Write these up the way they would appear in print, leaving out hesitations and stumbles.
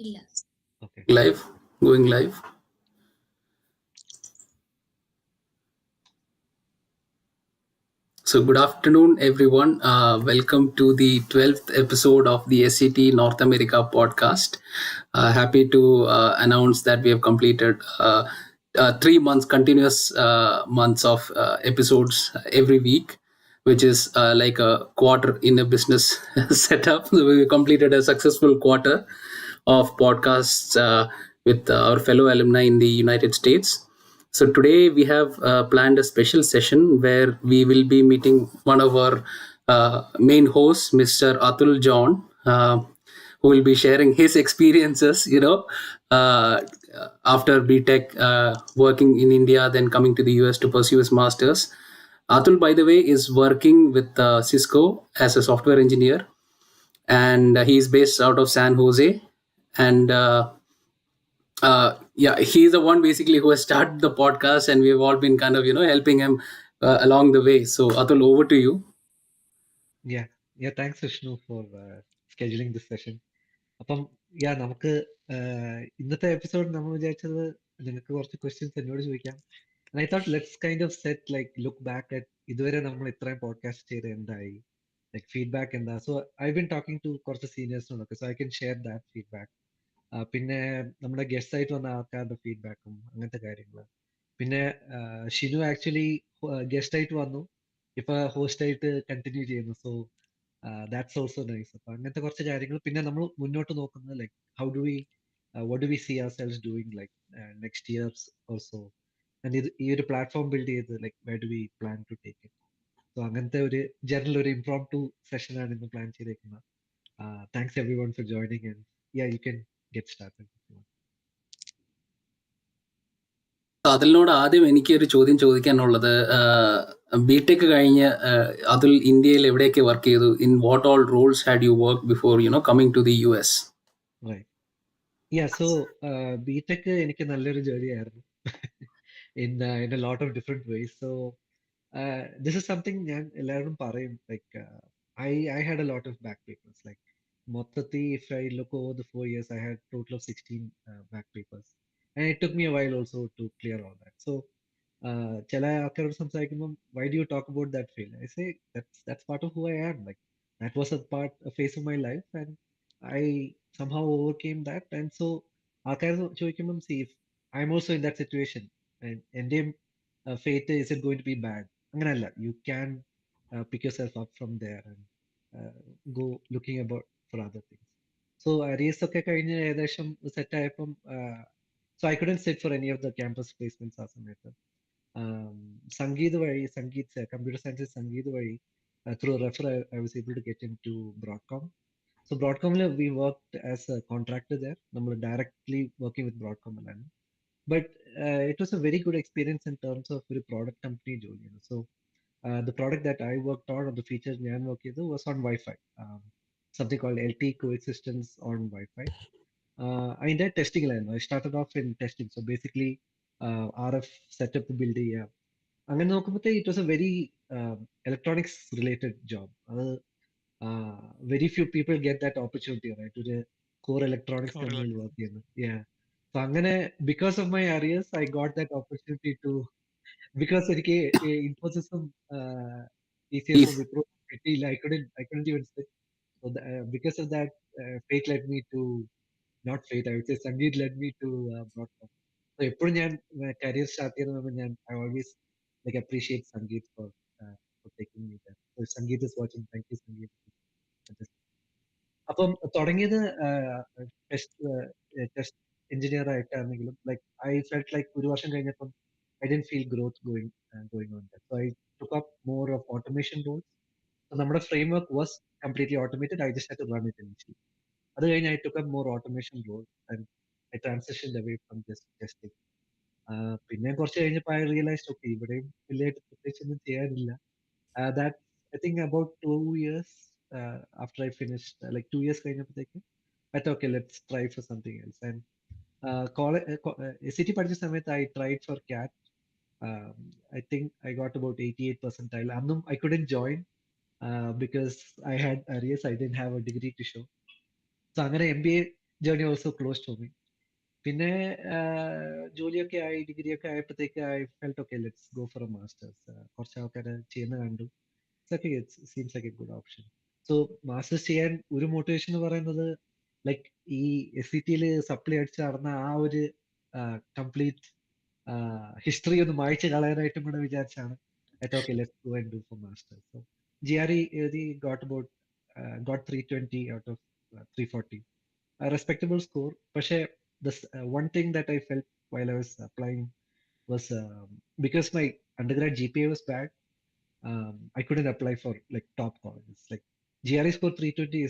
ഇല്ല. Okay. Live, going live. So, good afternoon, everyone. Welcome to the 12th episode of the SCT North America podcast. Happy to announce that we have completed 3 months, continuous months of episodes every week, which is like a quarter in a business setup. So we completed a successful quarter of podcasts with our fellow alumni in the United States. So today we have planned a special session where we will be meeting one of our main hosts, Mr. Atul John, who will be sharing his experiences, uh, after BTech, working in India, then coming to the US to pursue his masters. Atul, by the way, is working with Cisco as a software engineer, and he's based out of San Jose. And yeah, he's the one basically who has started the podcast, and we've all been kind of helping him along the way. So Atul, over to you. Yeah. Yeah. Thanks, Vishnu, for scheduling this session. അപ്പം നമുക്ക് ഇന്നത്തെ episode നമ്മൾ വിചാരിച്ചത് നിങ്ങൾക്ക് കുറച്ച് questions എന്നോട് ചോദിക്കാം. And I thought let's kind of set like look back at ഇതുവരെ നമ്മൾ ഇത്രയും പോഡ്കാസ്റ്റ് ചെയ്ത് എന്തായി, like feedback എന്താ. So I've been talking to കുറച്ച് സീനിയേഴ്സിനോടൊക്കെ, so I can share that feedback. പിന്നെ നമ്മുടെ ഗസ്റ്റ് ആയിട്ട് വന്ന ആൾക്കാരുടെ ഫീഡ്ബാക്കും അങ്ങനത്തെ കാര്യങ്ങൾ. പിന്നെ ഷിനു ആക്ച്വലി ഗസ്റ്റ് ആയിട്ട് വന്നു, ഇപ്പൊ ഹോസ്റ്റ് ആയിട്ട് കണ്ടിന്യൂ ചെയ്യുന്നു. So that's also nice. അപ്പൊ അങ്ങനത്തെ കുറച്ച് കാര്യങ്ങൾ. പിന്നെ നമ്മൾ മുന്നോട്ട് നോക്കുന്നത് like how do we what do we see our sales doing like next years also. And ഇത് ഈ ഒരു പ്ലാറ്റ്ഫോം ബിൽഡ് ചെയ്ത് like where do we plan to take it. So അങ്ങനത്തെ ഒരു ജനറൽ ഒരു ഇംപ്രോംപ്റ്റു സെഷനാണ് ഇന്ന് പ്ലാൻ ചെയ്തേക്കുന്നത്. Thanks everyone for joining and yeah you can get started. അതിനോട് ആദ്യം എനിക്ക് ഒരു ചോദ്യം ചോദിക്കാനുള്ളത്, ബിടെക് കഴിഞ്ഞ് അതിൽ ഇന്ത്യയിൽ എവിടെയൊക്കെ വർക്ക് ചെയ്തു? In what all roles had you work before coming to the US? Right. Yeah, so BTech എനിക്ക് നല്ലൊരു ജേർണി ആയിരുന്നു in a lot of different ways. So this is something ഞാൻ എല്ലാവരോടും പറയും. Like I had a lot of back papers. Like മൊത്തത്തിൽ if I look over the 4 years, I had total of 16 back papers. And it took me a while also to clear all that. So ചില ആൾക്കാരോട് സംസാരിക്കുമ്പോൾ why do you talk about that failure? I say that's part of who I am. Like that was a phase of my life, and I somehow overcame that. And so ആൾക്കാർ ചോദിക്കുമ്പം see if I'm also in that situation and എന്റെയും fate is it going to be bad? അങ്ങനല്ല, you can pick yourself up from there and go looking about for other things. So arrears ഒക്കെ കഴിഞ്ഞ് ഏകദേശം set ആയപ്പം so I couldn't sit for any of the campus placements ആ സമയത്ത്. സംഗീത് വഴി, computer science Sangeeth വഴി through a referral I was able to get into Broadcom. So Broadcom we worked as a contractor there. നമ്മൾ directly working with Broadcom അല്ലാണ്ട്. But it was a very good experience in terms of ഒരു product company ജോലിയാണ്. So the product that I worked on, or the features ഞാൻ work ചെയ്തത് was on Wi-Fi. Something called LTE coexistence on Wi-Fi. അതിന്റെ testing ആയിരുന്നു. I started off in testing. So basically RF setup build ചെയ്യുക. അങ്ങനെ നോക്കുമ്പോഴത്തേ it was a very electronics related job. അത് very few people get that opportunity, right? ഒരു core electronics കമ്പനിയിൽ work ചെയ്യുന്നു. Yeah. So അങ്ങനെ because of my arrears, I got that opportunity to because എനിക്ക് ഇൻഫോസിസും TCS Wipro കിട്ടിയില്ല. I couldn't even sit. So because of that, fate led me to not fate. I would say Sangeet led me to Broadcom. So എപ്പോഴും ഞാൻ career start ചെയ്യുന്ന ഞാൻ I always like appreciate Sangeet for taking me there. So if Sangeet is watching, thank you Sangeet. അപ്പം തുടങ്ങിയത് test engineer ആയിട്ടാണെങ്കിലും like I felt like ഒരു വർഷം കഴിഞ്ഞപ്പം I didn't feel growth going on that. So I took up more of automation roles. നമ്മുടെ framework was completely automated. I just had to run it initially. അത് കഴിഞ്ഞ് I took up more automation roles and I transition away from just testing. പിന്നെ കുറച്ച് കഴിഞ്ഞപ്പോൾ I realised okay ഇവിടെയും വലിയായിട്ട് പ്രത്യേകിച്ച് ഒന്നും ചെയ്യാനില്ല. That I think about 2 years after I finished, like 2 years കഴിഞ്ഞപ്പോഴത്തേക്ക് I thought, okay, let's try for something else. And college, SCT പഠിച്ച സമയത്ത് I tried for CAT. Um, I think I got about 88 percentile. അന്നും I couldn't join because I had arrears. I didn't have a degree to show. So അങ്ങനെ MBA journey also closed for me. പിന്നെ ജോലിയൊക്കെ ആയി degree ഒക്കെ ആയപ്പോഴത്തേക്ക് I felt okay let's go four A masters. കുറച്ച് ആൾക്കാർ ചെയ്യുന്ന കണ്ടു. Seems like A good option. So masters ചെയ്യാൻ ഒരു മോട്ടിവേഷൻ എന്ന് പറയുന്നത് ലൈക്ക് ഈ SCT സപ്ലൈ അടിച്ച് നടന്ന ആ ഒരു കംപ്ലീറ്റ് ഹിസ്റ്ററി ഒന്ന് മായ്ച്ചു കളയാനായിട്ടും കൂടെ വിചാരിച്ചാണ് okay let's go and do for masters. So GRE എഴുതി got 320 out of 340. A respectable score. പക്ഷേ one thing that I felt while I was applying was because my undergrad GPA was bad, I couldn't apply for like top colleges. Like GRE score 320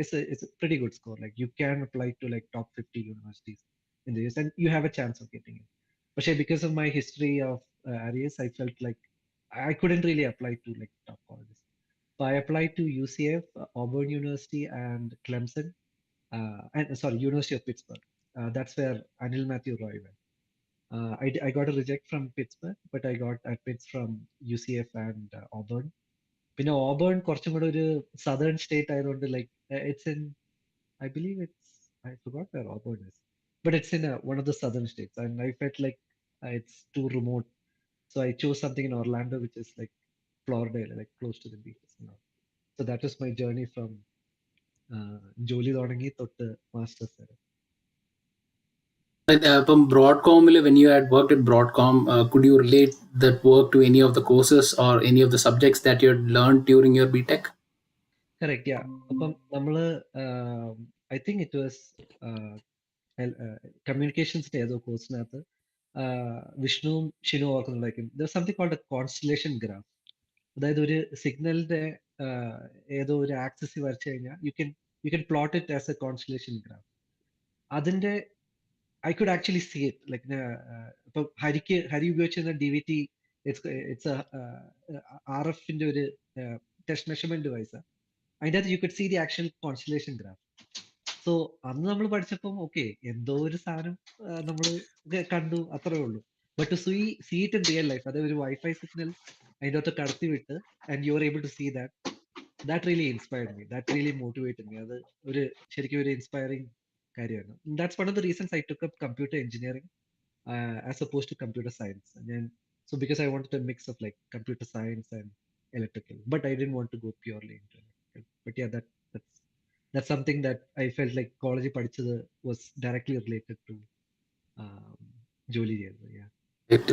is a pretty good score. Like you can apply to like top 50 universities in the US, and you have a chance of getting it. But because of my history of areas, I felt like I couldn't really apply to like top colleges. So I applied to UCF, Auburn University, and Clemson, and sorry, University of Pittsburgh. That's where Anil Matthew Roy went. I got a reject from Pittsburgh, but I got admits from UCF and Auburn. പിന്നെ Auburn കുറച്ചും കൂടെ ഒരു southern state ആയതുകൊണ്ട് like it's in I believe it's I forgot where Auburn is, but it's in one of the southern states, and I felt like it's too remote, so I chose something in Orlando, which is like Florida, like close to the beaches, you know. So that was my journey from ജോലി തുടങ്ങി തൊട്ട് masters വരെ. ഇപ്പം ബ്രോഡ്കോമിൽ when you had worked at Broadcom, could you relate that work to any of the courses or any of the subjects that you had learned during your BTech? Correct yeah. അപ്പം നമ്മള് I think it was കമ്മ്യൂണിക്കേഷൻസിന്റെ ഏതോ കോഴ്സിനകത്ത് വിഷ്ണുവും ഷിനു ഓർക്കുന്നുണ്ടായിരിക്കും. Something called a constellation graph. അതായത് ഒരു സിഗ്നലിന്റെ ഏതോ ഒരു ആക്സിസ് വരച്ചു കഴിഞ്ഞാൽ you can plot it as a constellation graph. അതിന്റെ I could actually see it like ഇപ്പൊ ഹരി ഉപയോഗിച്ചിരുന്ന DVT ഇറ്റ്സ് RFന്റെ ഒരു ടെസ്റ്റ് മെഷർമെന്റ് ഡിവൈസ്. അതിൻ്റെ അകത്ത് you could see the actual constellation graph. So അന്ന് നമ്മൾ പഠിച്ചപ്പം ഓക്കെ എന്തോ ഒരു സാധനം നമ്മൾ കണ്ടു, അത്രേ ഉള്ളൂ. But to see it in real life, അതായത് ഒരു വൈഫൈ സിഗ്നൽ അതിൻ്റെ അകത്ത് കടത്തി വിട്ട് and you are able to see that really inspired me, that really motivated me. അത് ശരിക്കും ഒരു ഇൻസ്പയറിംഗ് കാര്യമായിരുന്നു. That's one of the reasons I took up computer engineering as opposed to computer science. So because I wanted a mix of like computer science and electrical, but I didn't want to go purely into electrical. But yeah, that's something that I felt like college പഠിച്ചത് was directly related to ജോലി ചെയ്തത്. Yeah.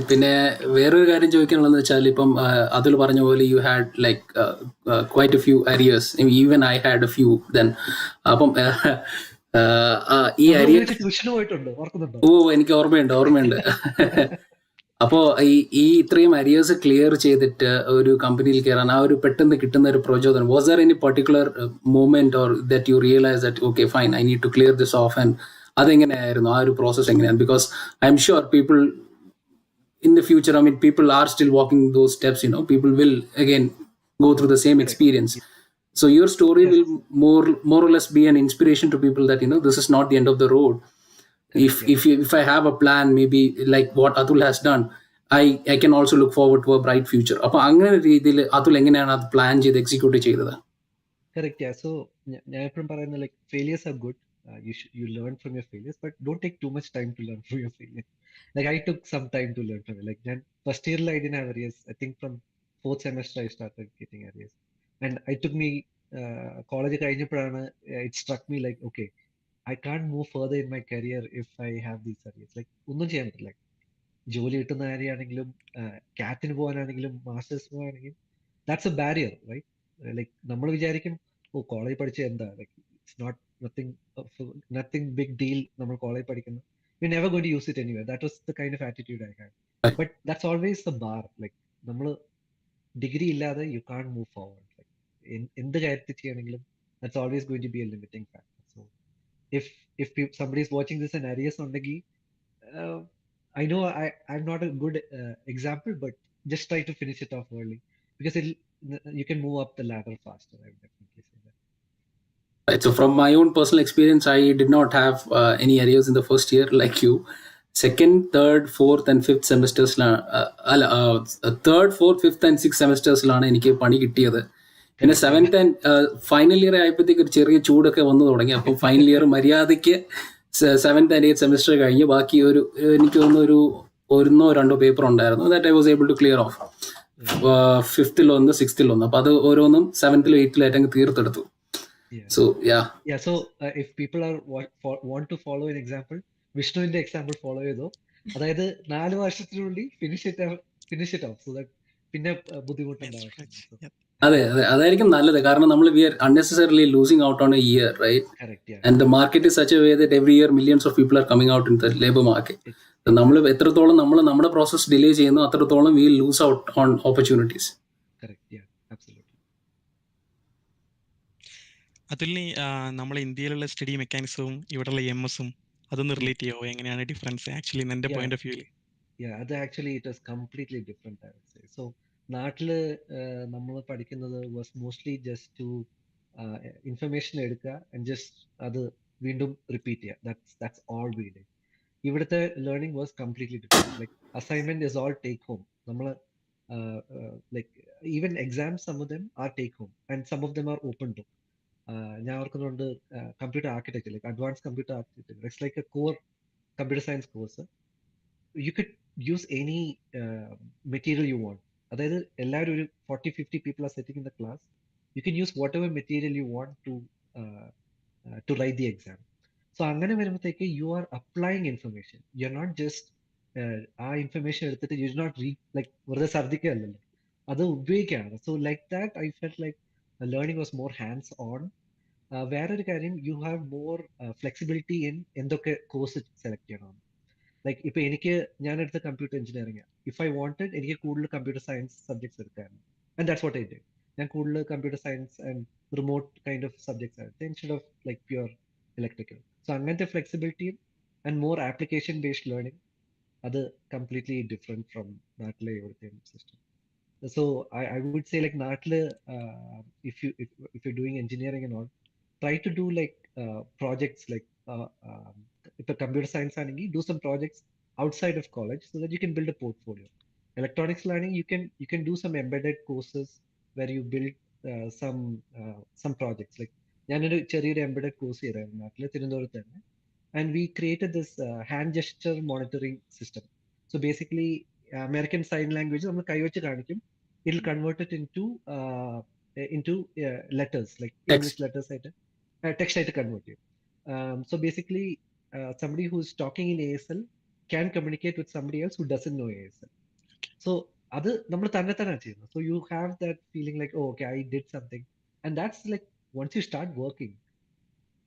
പിന്നെ വേറൊരു കാര്യം ചോദിക്കാനുള്ളതെന്ന് വെച്ചാൽ ഇപ്പം അതുൽ പറഞ്ഞ പോലെ you had like quite A few arrears, even I had A few then. അപ്പം ഈ അരിയർ എനിക്ക് ഓർമ്മയുണ്ട്. അപ്പോൾ ഈ ഇത്രയും അരിയേഴ്സ് ക്ലിയർ ചെയ്തിട്ട് ഒരു കമ്പനിയിൽ കയറാൻ ആ ഒരു പെട്ടെന്ന് കിട്ടുന്ന ഒരു പ്രചോദനം, was there any particular moment or that you realise that okay fine I need to clear this off, and അതെങ്ങനെയായിരുന്നു ആ ഒരു പ്രോസസ് എങ്ങനെയാണ്? Because I'm sure people in the future, I mean, people are still walking those steps, you know, people will again go through the same experience. So your story will more or less be an inspiration to people that, you know, this is not the end of the road. If I have a plan, maybe like what Atul has done, I can also look forward to a bright future. അപ്പോൾ അങ്ങനെ രീതിയിൽ Atul എങ്ങനെയാണ് അത് plan ചെയ്ത് execute ചെയ്തത്? Correct. So ഞാൻ എപ്പോഴും പറയുന്നത് like failures are good. You learn from your failures, but don't take too much time to learn from your failure. Like I took some time to learn from it. Like first year I didn't have arrears. I think from fourth semester I started getting arrears, and it took me college കഴിഞ്ഞപ്പോഴാണ് it struck me like okay, I can't move further in my career if I have these arrears. Like ഒന്നും ചെയ്യാൻ പറ്റില്ല. ജോലി കിട്ടുന്ന കാര്യമാണെങ്കിലും കാറ്റിന് പോകാനാണെങ്കിലും masters പോകാനാണെങ്കിലും that's a barrier, right? Like നമ്മൾ വിചാരിക്കും ഓ കോളേജ് പഠിച്ച എന്താ, like it's not nothing big deal. നമ്മൾ കോളേജ് പഠിക്കുന്നു, we never going to use it anywhere. That was the kind of attitude I had. But that's always the bar. Like നമ്മൾ degree ഇല്ലാതെ you can't move forward. Like എന്ത് കാര്യത്തിൽ ചെയ്യണമെങ്കിലും that's always going to be a limiting factor. So if somebody is watching this and arrears ഉണ്ടെങ്കിൽ I know I'm not a good example, but just try to finish it off early because you can move up the ladder faster. I would definitely say that. Right. So from my own personal experience, I did not have any arrears in the first year like you. Second, third, fourth, and fifth semesters, third, fourth, fifth, and sixth semesters എനിക്ക് പണി കിട്ടിയത്. പിന്നെ correct, yeah. Seventh and final year ആയപ്പോഴത്തേക്ക് ഒരു ചെറിയ ചൂടൊക്കെ വന്നു തുടങ്ങി. അപ്പം ഫൈനൽ ഇയർ മര്യാദയ്ക്ക് സെവൻത്ത് ആൻഡ് എയ്ത്ത് സെമിസ്റ്റർ കഴിഞ്ഞ് ബാക്കി എനിക്ക് തോന്നുന്നു ഒന്നോ രണ്ടോ പേപ്പർ ഉണ്ടായിരുന്നു. That I was able to clear off. Yeah, ഫിഫ്തിൽ ഒന്ന്, സിക്സ്തിൽ ഒന്ന്. അപ്പൊ അത് ഓരോന്നും സെവൻത്തിലും എയ്ത്തിലും ആയിട്ട് അങ്ങ് തീർത്തെടുത്തു. yeah. So yeah. Yeah, so if people are want to follow an example, വിഷ്ണുവിന്റെ എക്സാമ്പിൾ ഫോളോ ചെയ്തോ. അതായത് 4 വർഷത്തിനുള്ളിൽ finish it off, so that പിന്നെ ബുദ്ധിമുട്ടേണ്ട That's ആവശ്യമില്ല. correct. So, Yep. അതെ, അതായിരിക്കും നല്ലത്. കാരണം നമ്മൾ we are unnecessarily losing out on a year, right? correct, yeah. And the market is such a way that every year millions of people are coming out in the labor market. നമ്മൾ Exactly. എത്രത്തോളം നമ്മുടെ process delay ചെയ്യുന്നു അത്രത്തോളം we will lose out on opportunities. Correct, yeah, absolutely. അതുലിനി നമ്മളെ ഇന്ത്യയിലുള്ള study മെക്കാനിസവും ഇവിടെയുള്ള എംഎസും അതൊന്ന് relate ചെയ്യാവോ? എങ്ങനെയാണ് ഡിഫറൻസ് ആക്ച്വലി എൻ്റെ Yeah, പോയിന്റ് ഓഫ് വ്യൂവിൽ? yeah, അത് actually it was completely different, I would say. So നാട്ടില് നമ്മൾ പഠിക്കുന്നത് was mostly just to information എടുക്കുക ആൻഡ് ജസ്റ്റ് അത് വീണ്ടും റിപ്പീറ്റ് ചെയ്യുക. That's all we did. ഇവിടുത്തെ learning was completely different. Like assignment is all take home. നമ്മൾ like even exams some of them are take home and some of them are open too. ഞാൻ ഓർക്കുന്നുണ്ട് computer architecture, like advance computer architecture, it's like A core computer science course. You could use any material you want. അതായത് എല്ലാവരും ഒരു 40-50 people are sitting in the class. You can use whatever material you want to write the exam. So അങ്ങനെ വരുമ്പോഴത്തേക്ക് you are applying information. You're not just ആ information എടുത്തിട്ട് you do not read, like വെറുതെ ഛർദ്ദിക്കുകയല്ലല്ലോ, അത് ഉപയോഗിക്കുകയാണ്. So like that I felt like learning was more hands on. വേറൊരു കാര്യം, you have more flexibility in എന്തൊക്കെ കോഴ്സ് സെലക്ട് ചെയ്യണം. Like ഇപ്പൊ ഞാൻ എടുത്ത computer engineering. If I wanted എനിക്ക് കൂടുതൽ കമ്പ്യൂട്ടർ സയൻസ് സബ്ജക്ട്സ് എടുക്കായിരുന്നു. And that's what I did. ഞാൻ കൂടുതൽ computer science and remote kind of subjects എടുത്ത് instead of like pure electrical. So അങ്ങനത്തെ ഫ്ലെക്സിബിലിറ്റിയും and more application based learning, അത് completely different from നാട്ടിലെ ഇവിടുത്തെ system. So I would say like നാട്ടില് if you're doing engineering and all, try to do like projects like ഇപ്പൊ computer science ആണെങ്കിൽ do some projects outside of college so that you can build a portfolio. Electronics learning, you can do some embedded courses where you build some projects. Like ഞാനൊരു ചെറിയൊരു embedded course ചെയ്തായിരുന്നു നാട്ടില് തിരുവനന്തപുരത്ത് തന്നെ. And we created this hand gesture monitoring system. So basically American Sign Language നമ്മൾ കൈവച്ച് കാണിക്കും, it'll convert it into letters, like English Text. letters ആയിട്ട് text ആയിട്ട് convert ചെയ്യും. So basically somebody who's talking in ASL can communicate with somebody else who doesn't know ASL. So അത് നമ്മൾ തന്നെ ചെയ്യുന്നത്. So you have that feeling like, oh, okay, I did something. And that's like, once you start working,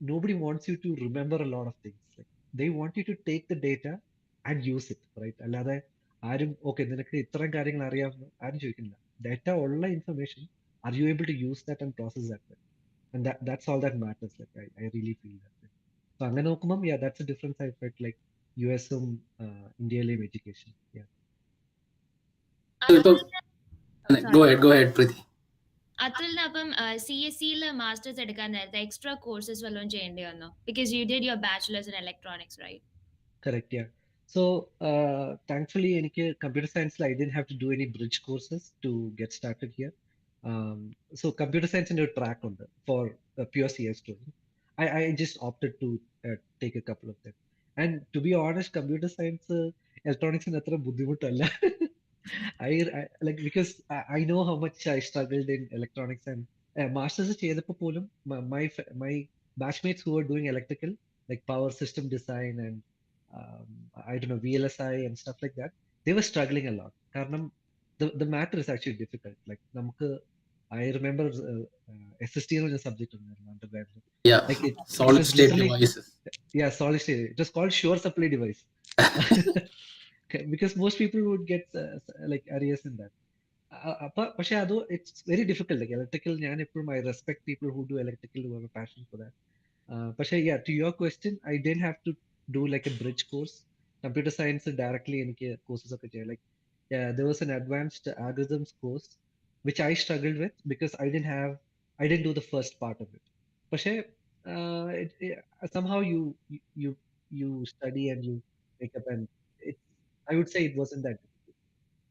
nobody wants you to remember a lot of things. Like they want you to take the data and use it, right? അല്ലാതെ ആരും okay നിനക്ക് ഇത്രയും കാര്യങ്ങൾ അറിയാമെന്ന് ആരും ചോദിക്കുന്നില്ല. Data ഉള്ള information, are you able to use that and process that? And that's all that matters. Like I really feel that. So അങ്ങനെ നോക്കുമ്പോൾ that's a difference I felt like യു എസും ഇന്ത്യയിലെയും എഡ്യൂക്കേഷൻ. ഇപ്പം Sorry. go ahead പ്രീതി. അതുലിന് അപ്പം C S സിയിൽ masters എടുക്കാൻ നേരത്തെ എക്സ്ട്രാ കോഴ്സസ് വല്ലതും ചെയ്യേണ്ടി വന്നോ? Because you did your bachelors in electronics, right? Correct, yeah. So thankfully എനിക്ക് computer science I didn't have to do any bridge courses to get started here. So computer science in your track on for a pure CS student. I just opted to take a couple of them. And to be honest, computer science electronics in അത്ര ബുദ്ധിമുട്ടല്ല. I like because I know how much I struggled in electronics and masters ചെയ്തപ്പോൾ പോലും my batchmates who were doing electrical, like power system design and I don't know, VLSI and stuff like that, they were struggling a lot. കാരണം the matter is actually difficult. Like നമുക്ക് I remember SST എന്ന് പറഞ്ഞ subject ഉണ്ടായിരുന്നു undergraduate. Yeah, Like it solid was state literally, devices. yeah, solid state. It was called sure supply device. Because most people would get like arrears in that. പക്ഷെ അത് it's very difficult. Like electrical ഞാൻ എപ്പോഴും I respect people who do electrical who have a passion for that. പക്ഷേ to your question, I don't have to do like a bridge course. Computer science directly എനിക്ക് courses ഒക്കെ ചെയ്യാം. Like there was an advanced algorithms course which I struggled with because I didn't do the first part of it. പക്ഷേ somehow you you study and you wake up and it, I would say it wasn't that difficult.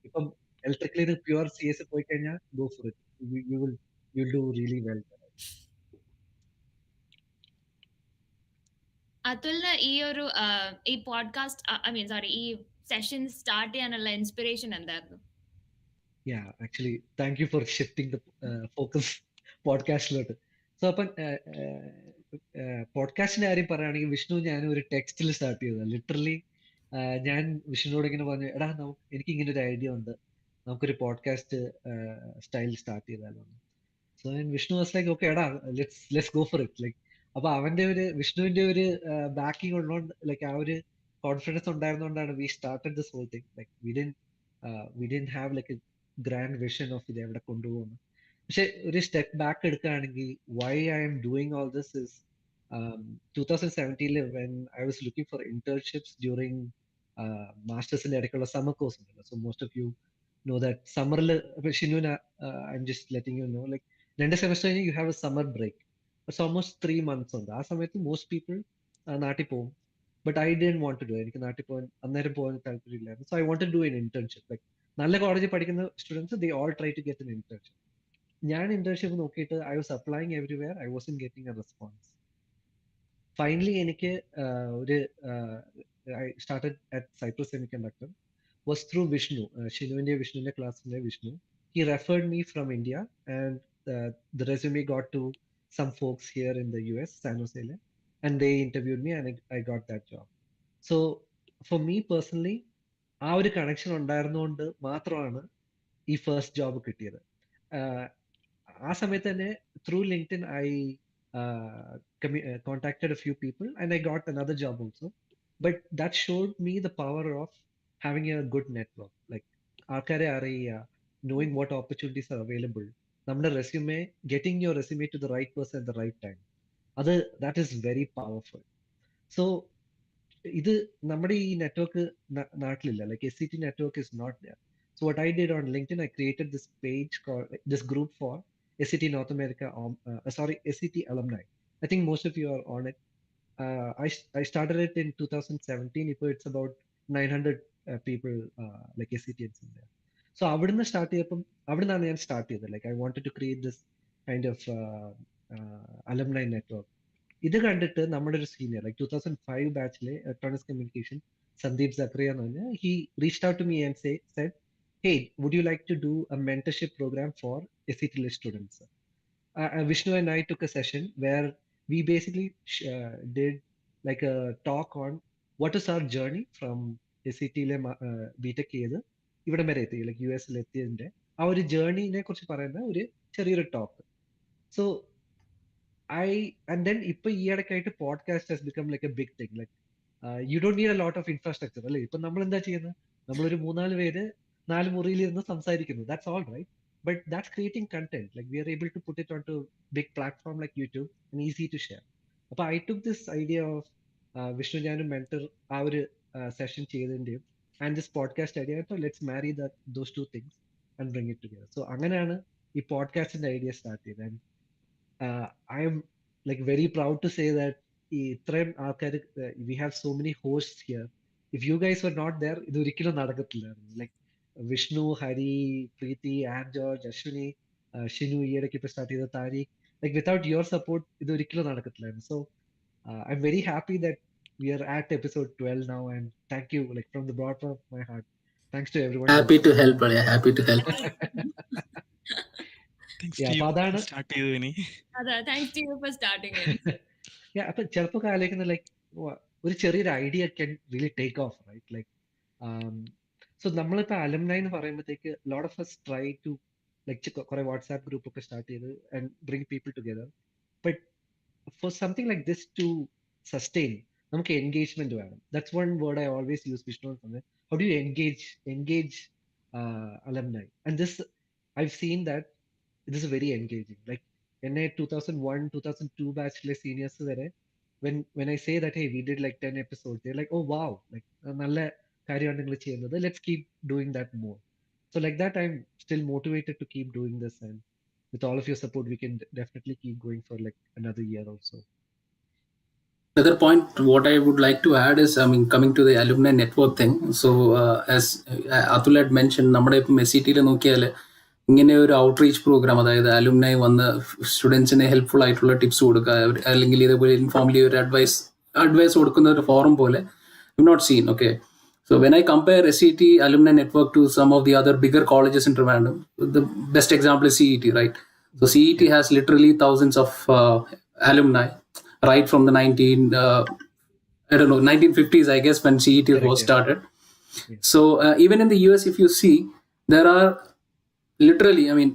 ഇപ്പം ഇലക്ട്രിക്കലിന് pure C S പോയി കഴിഞ്ഞാൽ go for it. You will you'll do really well. അതുലിന് ഈ podcast ഈ session start ചെയ്യാനുള്ള inspiration എന്തായിരുന്നു? Yeah, actually, thank you for shifting the focus പോഡ്കാസ്റ്റിലോട്ട്. So അപ്പം പോഡ്കാസ്റ്റിന്റെ കാര്യം പറയുകയാണെങ്കിൽ വിഷ്ണു ഞാൻ ഒരു ടെക്സ്റ്റിൽ സ്റ്റാർട്ട് ചെയ്തത്. ലിറ്ററലി ഞാൻ വിഷ്ണുവോട് ഇങ്ങനെ പറഞ്ഞു, എടാ എനിക്ക് ഇങ്ങനെ ഒരു ഐഡിയ ഉണ്ട്, നമുക്കൊരു പോഡ്കാസ്റ്റ് സ്റ്റൈൽ സ്റ്റാർട്ട് ചെയ്താലോ. So Vishnu was like okay എടാ let's go for it. Like അപ്പൊ അവന്റെ ഒരു വിഷ്ണുവിന്റെ ഒരു ബാക്കിംഗ് ഉള്ളതുകൊണ്ട്, ലൈക്ക് ആ ഒരു കോൺഫിഡൻസ് ഉണ്ടായിരുന്നോണ്ടാണ് we started this whole thing. Like we didn't have like a grand vision of ഇത് എവിടെ കൊണ്ടുപോകുന്നു. പക്ഷെ ഒരു സ്റ്റെപ്പ് ബാക്ക് എടുക്കുകയാണെങ്കിൽ why I'm doing all this is 2017 when I was looking for internships during മാസ്റ്റേഴ്സിന്റെ ഇടയ്ക്കുള്ള summer course ഉണ്ടല്ലോ. So most of you know that summerല് ഷിനുവിന് I'm just letting you know, like 2 semester കഴിഞ്ഞ് you have a summer break. It's almost 3 months ഉണ്ട്. ആ സമയത്ത് most people നാട്ടിൽ പോകും. But I didn't want to do. എനിക്ക് നാട്ടിൽ പോകാൻ അന്നേരം പോകാൻ താല്പര്യമില്ലായിരുന്നു. So I want to do an internship. Like നല്ല കോളേജിൽ പഠിക്കുന്ന students they all try to get an internship. ഞാൻ ഇന്റേൺഷിപ്പ് നോക്കിയിട്ട് I was applying everywhere, I wasn't getting a response. Finally എനിക്ക് ഒരു I started at Cypress semiconductor was through Vishnu, Vishnu's class in Vishnu. He referred me from India, and the resume got to some folks here in the US, San Jose, and they interviewed me, and I got that job. So for me personally, ആ ഒരു connection ഉണ്ടായിരുന്നുകൊണ്ട് മാത്രമാണ് ഈ first job കിട്ടിയത്. ആ സമയത്ത് തന്നെ through LinkedIn I contacted a few people and I got another job also. But that showed me the power of having a good network, like ആൾക്കാരെ അറിയുക, knowing what opportunities are available, നമ്മുടെ resume, getting your resume to the right person at the right time, that is very powerful. So ഇത് നമ്മുടെ ഈ network നാട്ടിലില്ല, like SCT network is not there. So what I did on LinkedIn, I created this page called this group for SCT North America, SCT alumni. I think most of you are on it. I started it in 2017. It's about 900 people, like SCTians in there. So അവിടുന്ന് start ചെയ്തപ്പം അവിടുന്നാണ് ഞാൻ start ചെയ്തത്. Like I wanted to create this kind of alumni network. ഇത് കണ്ടിട്ട് നമ്മുടെ ഒരു senior, like 2005 ബാച്ചിലെ ഇലക്ട്രോണിക്സ് കമ്മ്യൂണിക്കേഷൻ, സന്ദീപ് സക്രിയ എന്ന് പറഞ്ഞാൽ, he reached out to me and said, hey, would you like to do a mentorship program for SCT list students? Vishnu and I took a session where we basically did like a talk on what is our journey from SCT-ലെ BTech ചെയ്ത് ഇവിടെ വരെ എത്തി, like US-ൽ എത്തിയതിന്റെ ആ ഒരു ജേർണിനെ കുറിച്ച് പറയുന്ന ഒരു ചെറിയൊരു ടോക്ക്. സോ and then ഇപ്പൊ ഈ ഇടയ്ക്കായിട്ട് podcast has become like a big thing. Like you don't need a lot of infrastructure, അല്ലേ? ഇപ്പൊ നമ്മൾ എന്താ ചെയ്യുന്നത്? നമ്മളൊരു 3-4 പേര് 4 മുറിയിൽ ഇരുന്ന് സംസാരിക്കുന്നു. That's all right. But that's creating content. Like we are able to put it onto big platform like YouTube and easy to share. അപ്പൊ I took this idea of Vishnu ഞാനും മെന്റർ ആ ഒരു session ചെയ്തതിന്റെയും and this podcast idea, so let's marry those two things and bring it together. So അങ്ങനെയാണ് ഈ പോഡ്കാസ്റ്റിന്റെ idea start ചെയ്തത്. And I am like very proud to say that ഇത്രയും ആൾക്കാർ, we have so many hosts here. If you guys were not there, ഇത് ഒരിക്കലും നടക്കത്തില്ലായിരുന്നു. Like Vishnu, Hari, Preethi, Ann George, Ashwini, Shinu, ഈ ഇടയ്ക്ക് ഇപ്പൊ സ്റ്റാർട്ട് ചെയ്ത Tariq, like without your support ഇത് ഒരിക്കലും നടക്കത്തില്ലായിരുന്നു. So I'm very happy that we are at episode 12 now, and thank you, like from the bottom of my heart. Thanks to everyone. Happy to help, brother. Happy to help. Thanks Yeah, to you അതാണ് start ചെയ്തതിന്. Thanks to you for starting it. അപ്പൊ ചിലപ്പോൾ ആലോചിക്കുന്ന like ഒരു ചെറിയൊരു idea can really take off, right? Like so നമ്മളിപ്പോ alumni എന്ന് പറയുമ്പോഴത്തേക്ക് lot of us try to like കുറെ വാട്സ്ആപ്പ് ഗ്രൂപ്പ് ഒക്കെ സ്റ്റാർട്ട് ചെയ്ത് and bring people together. But for something like this to sustain, നമുക്ക് എൻഗേജ്മെന്റ് വേണം. That's one word I always use, Vishnu. How do you engage alumni? And this I've seen that this is very engaging. Like എന്നെ 2001, 2002 ബാച്ചിലെ seniors വരെ, when I say that, hey, we did like 10 episodes, they're like, oh wow, like നല്ല കാര്യമാണ് നിങ്ങൾ ചെയ്യുന്നത്, let's keep doing that more. So like that, I'm still motivated to keep doing this, and with all of your support, we can definitely keep going for like another year also. Another point what I would like to add is, I mean, coming to the alumni network thing. So as Atul had mentioned, നമ്മുടെ ഇപ്പം SCT നോക്കിയാൽ ഇങ്ങനെ ഒരു outreach programme, അതായത് അലുമിനായി വന്ന് സ്റ്റുഡൻസിന് helpful ആയിട്ടുള്ള tips കൊടുക്കുക, അല്ലെങ്കിൽ ഇതേപോലെ ഇൻഫോർമലി ഒരു അഡ്വൈസ് കൊടുക്കുന്ന ഒരു ഫോറം പോലെ not seen. Okay, so when I compare SCT alumni network to some of the other bigger colleges in Trivandrum, the best example is CET, right? So CET has literally thousands of alumni, right from the 1950s, I guess, when CET was started. So even in the US, if you see, there are literally, I mean,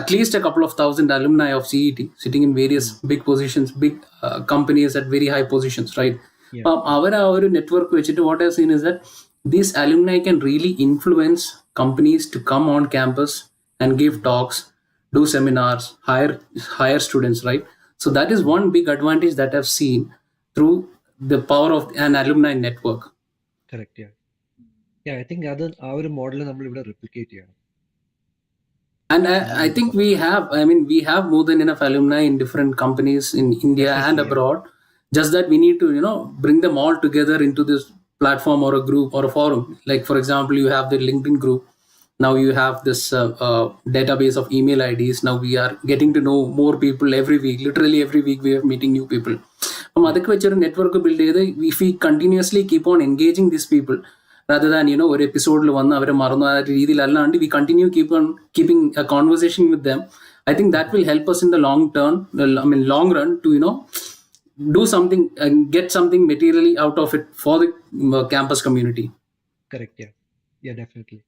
at least a couple of thousand alumni of CET sitting in various big positions, big companies at very high positions, right? Our network, what I've seen is that these alumni can really influence companies to come on campus and give talks, do seminars, hire students, right? So that is one big advantage that I've seen through the power of an alumni network. Correct, yeah. Yeah, I think അത് ആ ഒരു model നമ്മൾ ഇവിടെ replicate ചെയ്യണം. And I think we have more than enough alumni in different companies in India and abroad. Just that we need to, bring them all together into this platform or a group or a forum. Like, for example, you have the LinkedIn group. Now you have this database of email IDs. Now we are getting to know more people every week. Literally every week we are meeting new people. അതൊക്കെ വെച്ചൊരു network build ചെയ്ത് if we continuously keep on engaging these people, rather than ഒരു എപ്പിസോഡിൽ വന്ന് അവരെ മറന്നു ആ രീതിയിൽ അല്ലാണ്ട് we continue keeping a conversation with them, I think that will help us in the long run to do something and get something materially out of it for the campus community. Correct, yeah, definitely.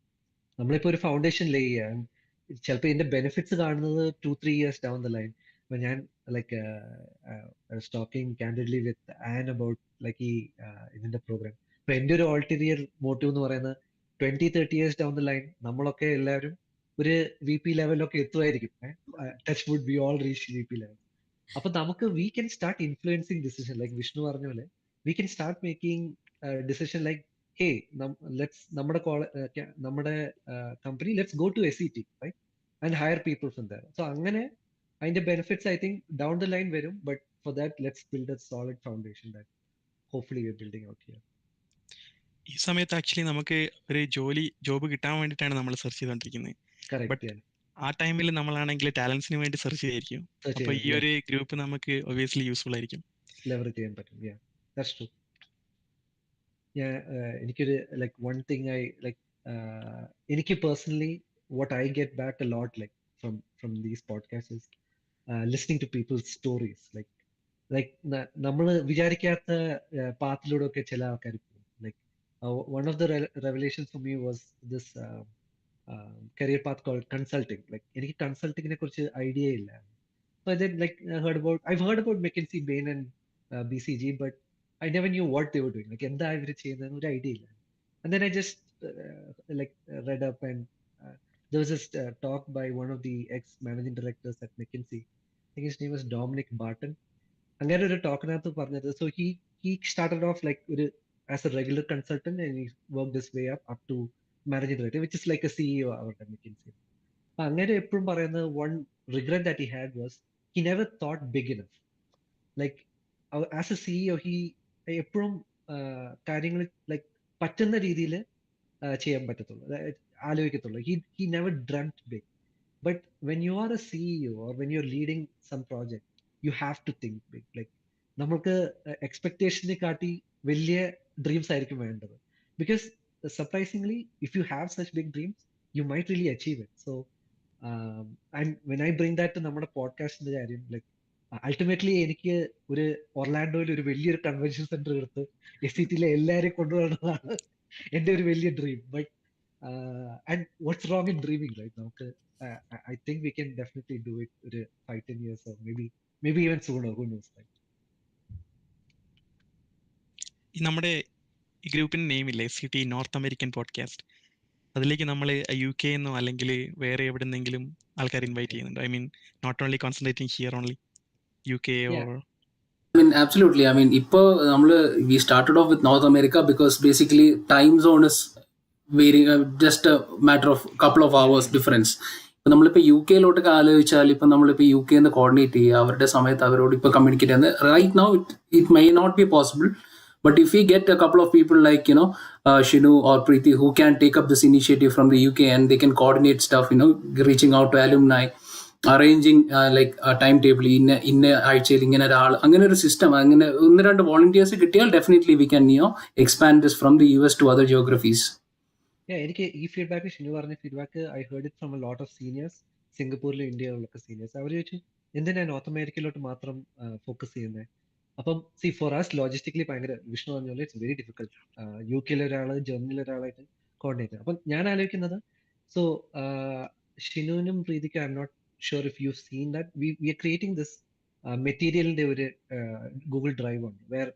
നമ്മളിപ്പോൾ ഒരു foundation ലേ ചെയ്യാൻ ചിലപ്പോൾ ഇതിന്റെ benefits കാണുന്നത് 2-3 years down the line. ഇപ്പൊ ഞാൻ like talking candidly with an about like ഈ ഇതിന്റെ പ്രോഗ്രാം. ഇപ്പൊ എൻ്റെ ഒരു ഓൾട്ടീരിയർ മോട്ടീവ് എന്ന് പറയുന്നത് 20-30 years down the line നമ്മളൊക്കെ എല്ലാവരും ഒരു VP ലെവലൊക്കെ എത്തുമായിരിക്കും. Touch wood we all reach VP level. അപ്പൊ നമുക്ക് we can start influencing decision, like Vishnu പറഞ്ഞ പോലെ we can start making decision like hey നമ്മുടെ company let's go to SCT, right, and hire people from there. So അങ്ങനെ അതിന്റെ benefits I think down the line വരും. But for that let's build a solid foundation that hopefully we are building out here. ഈ സമയത്ത് actually നമുക്ക് ഒരു job കിട്ടാൻ വേണ്ടിയിട്ടാണ് നമ്മൾ സെർച്ച് ചെയ്തുകൊണ്ടിരിക്കുന്നത്. കറക്റ്റ്, ആ ടൈമിൽ നമ്മളാണെങ്കിൽ ടാലൻസിന് വേണ്ടി സെർച്ച് ചെയ്യായിരിക്കും. അപ്പൊ ഈ ഒരു ഗ്രൂപ്പ് നമുക്ക് ഒബ്വിയസ്ലി യൂസ്ഫുൾ ആയിരിക്കും, ലെവറേജ് ചെയ്യാൻ പറ്റും. That's true. എനിക്കൊരു ലൈക്ക് വൺ തിങ് എനിക്ക് personally what I get back a lot like from these podcast is listening to people's stories. Like നമ്മൾ വിചാരിക്കാത്ത പാത്തിലൂടെ ഒക്കെ ചില ആൾക്കാർ പോകും. Like one of the revelations for me was this career path called consulting. Like എനിക്ക് കൺസൾട്ടിങ്ങിനെ കുറിച്ച് idea ഇല്ല. So I then I've heard about McKinsey, Bain and BCG, but I never knew what they were doing. Like എന്താ ഇവര് ചെയ്യുന്നതെന്ന് ഒരു idea ഇല്ല. And then I just read up and there was this talk by one of the ex-managing directors at McKinsey. I think his name was Dominic Barton. അങ്ങനെ ഒരു ടോക്കിനകത്ത് പറഞ്ഞത്, so he started off like as a regular consultant and he worked his way up to managing director, which is like a CEO അവരുടെ McKinsey. അങ്ങനെ എപ്പോഴും പറയുന്നത് one regret that he had was he never thought big enough. Like as a CEO he എപ്പോഴും കാര്യങ്ങൾ like പറ്റുന്ന രീതിയിൽ ചെയ്യാൻ പറ്റത്തുള്ളൂ, ആലോചിക്കത്തുള്ളൂ. he never dreamt big. But when you are a CEO or when you're leading some project, you have to think big. Like നമുക്ക് എക്സ്പെക്ടേഷനെ കാട്ടി വലിയ dreams ആയിരിക്കും വേണ്ടത്. Because surprisingly, if you have such big dreams, you might really achieve it. So and when I bring that to നമ്മുടെ പോഡ്കാസ്റ്റിന്റെ കാര്യം, like ultimately എനിക്ക് ഒരു ഒർലാൻഡോയിൽ ഒരു വലിയൊരു കൺവെൻഷൻ സെന്റർ എടുത്ത് SCTയിലെ എല്ലാവരെയും കൊണ്ടുപോകുന്നതാണ് എൻ്റെ ഒരു വലിയ dream. But and what's wrong in dreaming, like നമുക്ക് I think we can definitely do it ഒരു 5-10 years or maybe even sooner, who knows. നമ്മുടെ ഈ ഗ്രൂപ്പിന്റെ നെയിം ഇല്ലേ, SCT നോർത്ത് അമേരിക്കൻ പോഡ്കാസ്റ്റ്, അതിലേക്ക് നമ്മൾ UK എന്നോ അല്ലെങ്കിൽ വേറെ എവിടെന്നെങ്കിലും ആൾക്കാർ ഇൻവൈറ്റ് ചെയ്യുന്നുണ്ട്? I mean not only concentrating here only, UK or absolutely. I mean, we started off with North America because basically time zone is varying, just a matter of couple of hours difference. ഇപ്പം നമ്മളിപ്പോൾ UK ആലോചിച്ചാൽ ഇപ്പം നമ്മളിപ്പോൾ UK coordinate ചെയ്യുക, അവരുടെ സമയത്ത് അവരോട് ഇപ്പോൾ കമ്മ്യൂണിക്കേറ്റ് ചെയ്യുന്നത് right now it may not be possible. But if we get a couple of people like, Shinu or Preeti, who can take up this initiative from the UK, and they can coordinate stuff, reaching out to alumni, arranging like a timetable, ഇന്ന ആഴ്ചയിൽ ഇങ്ങനെ ഒരാൾ, അങ്ങനെ ഒരു system, അങ്ങനെ 1-2 volunteers കിട്ടിയാൽ definitely we can expand this from the US to other geographies. എനിക്ക് ഈ ഫീഡ്ബാക്ക്, ഷിനു പറഞ്ഞ feedback I heard it from a lot of seniors, സിംഗപ്പൂരിലും ഇന്ത്യയിലൊക്കെ സീനിയേഴ്സ്. അവർ ചോദിച്ചു എന്തിനാ നോർത്ത് അമേരിക്കയിലോട്ട് മാത്രം ഫോക്കസ് ചെയ്യുന്നത്. അപ്പം സി ഫോർ us ലോജിസ്റ്റിക്കലി ഭയങ്കര, വിഷ്ണു പറഞ്ഞ പോലെ ഇറ്റ്സ് വെരി ഡിഫിക്കൽട്ട്. UK ഒരാൾ, ജർമ്മനിയിൽ ഒരാളായിട്ട് കോർഡിനേറ്റ്. അപ്പം ഞാൻ ആലോചിക്കുന്നത്, സോ ഷിനുവിനും പ്രീതിക്കും I'm not sure if you seen that we are creating this മെറ്റീരിയലിന്റെ ഒരു ഗൂഗിൾ ഡ്രൈവ് ഉണ്ട്, where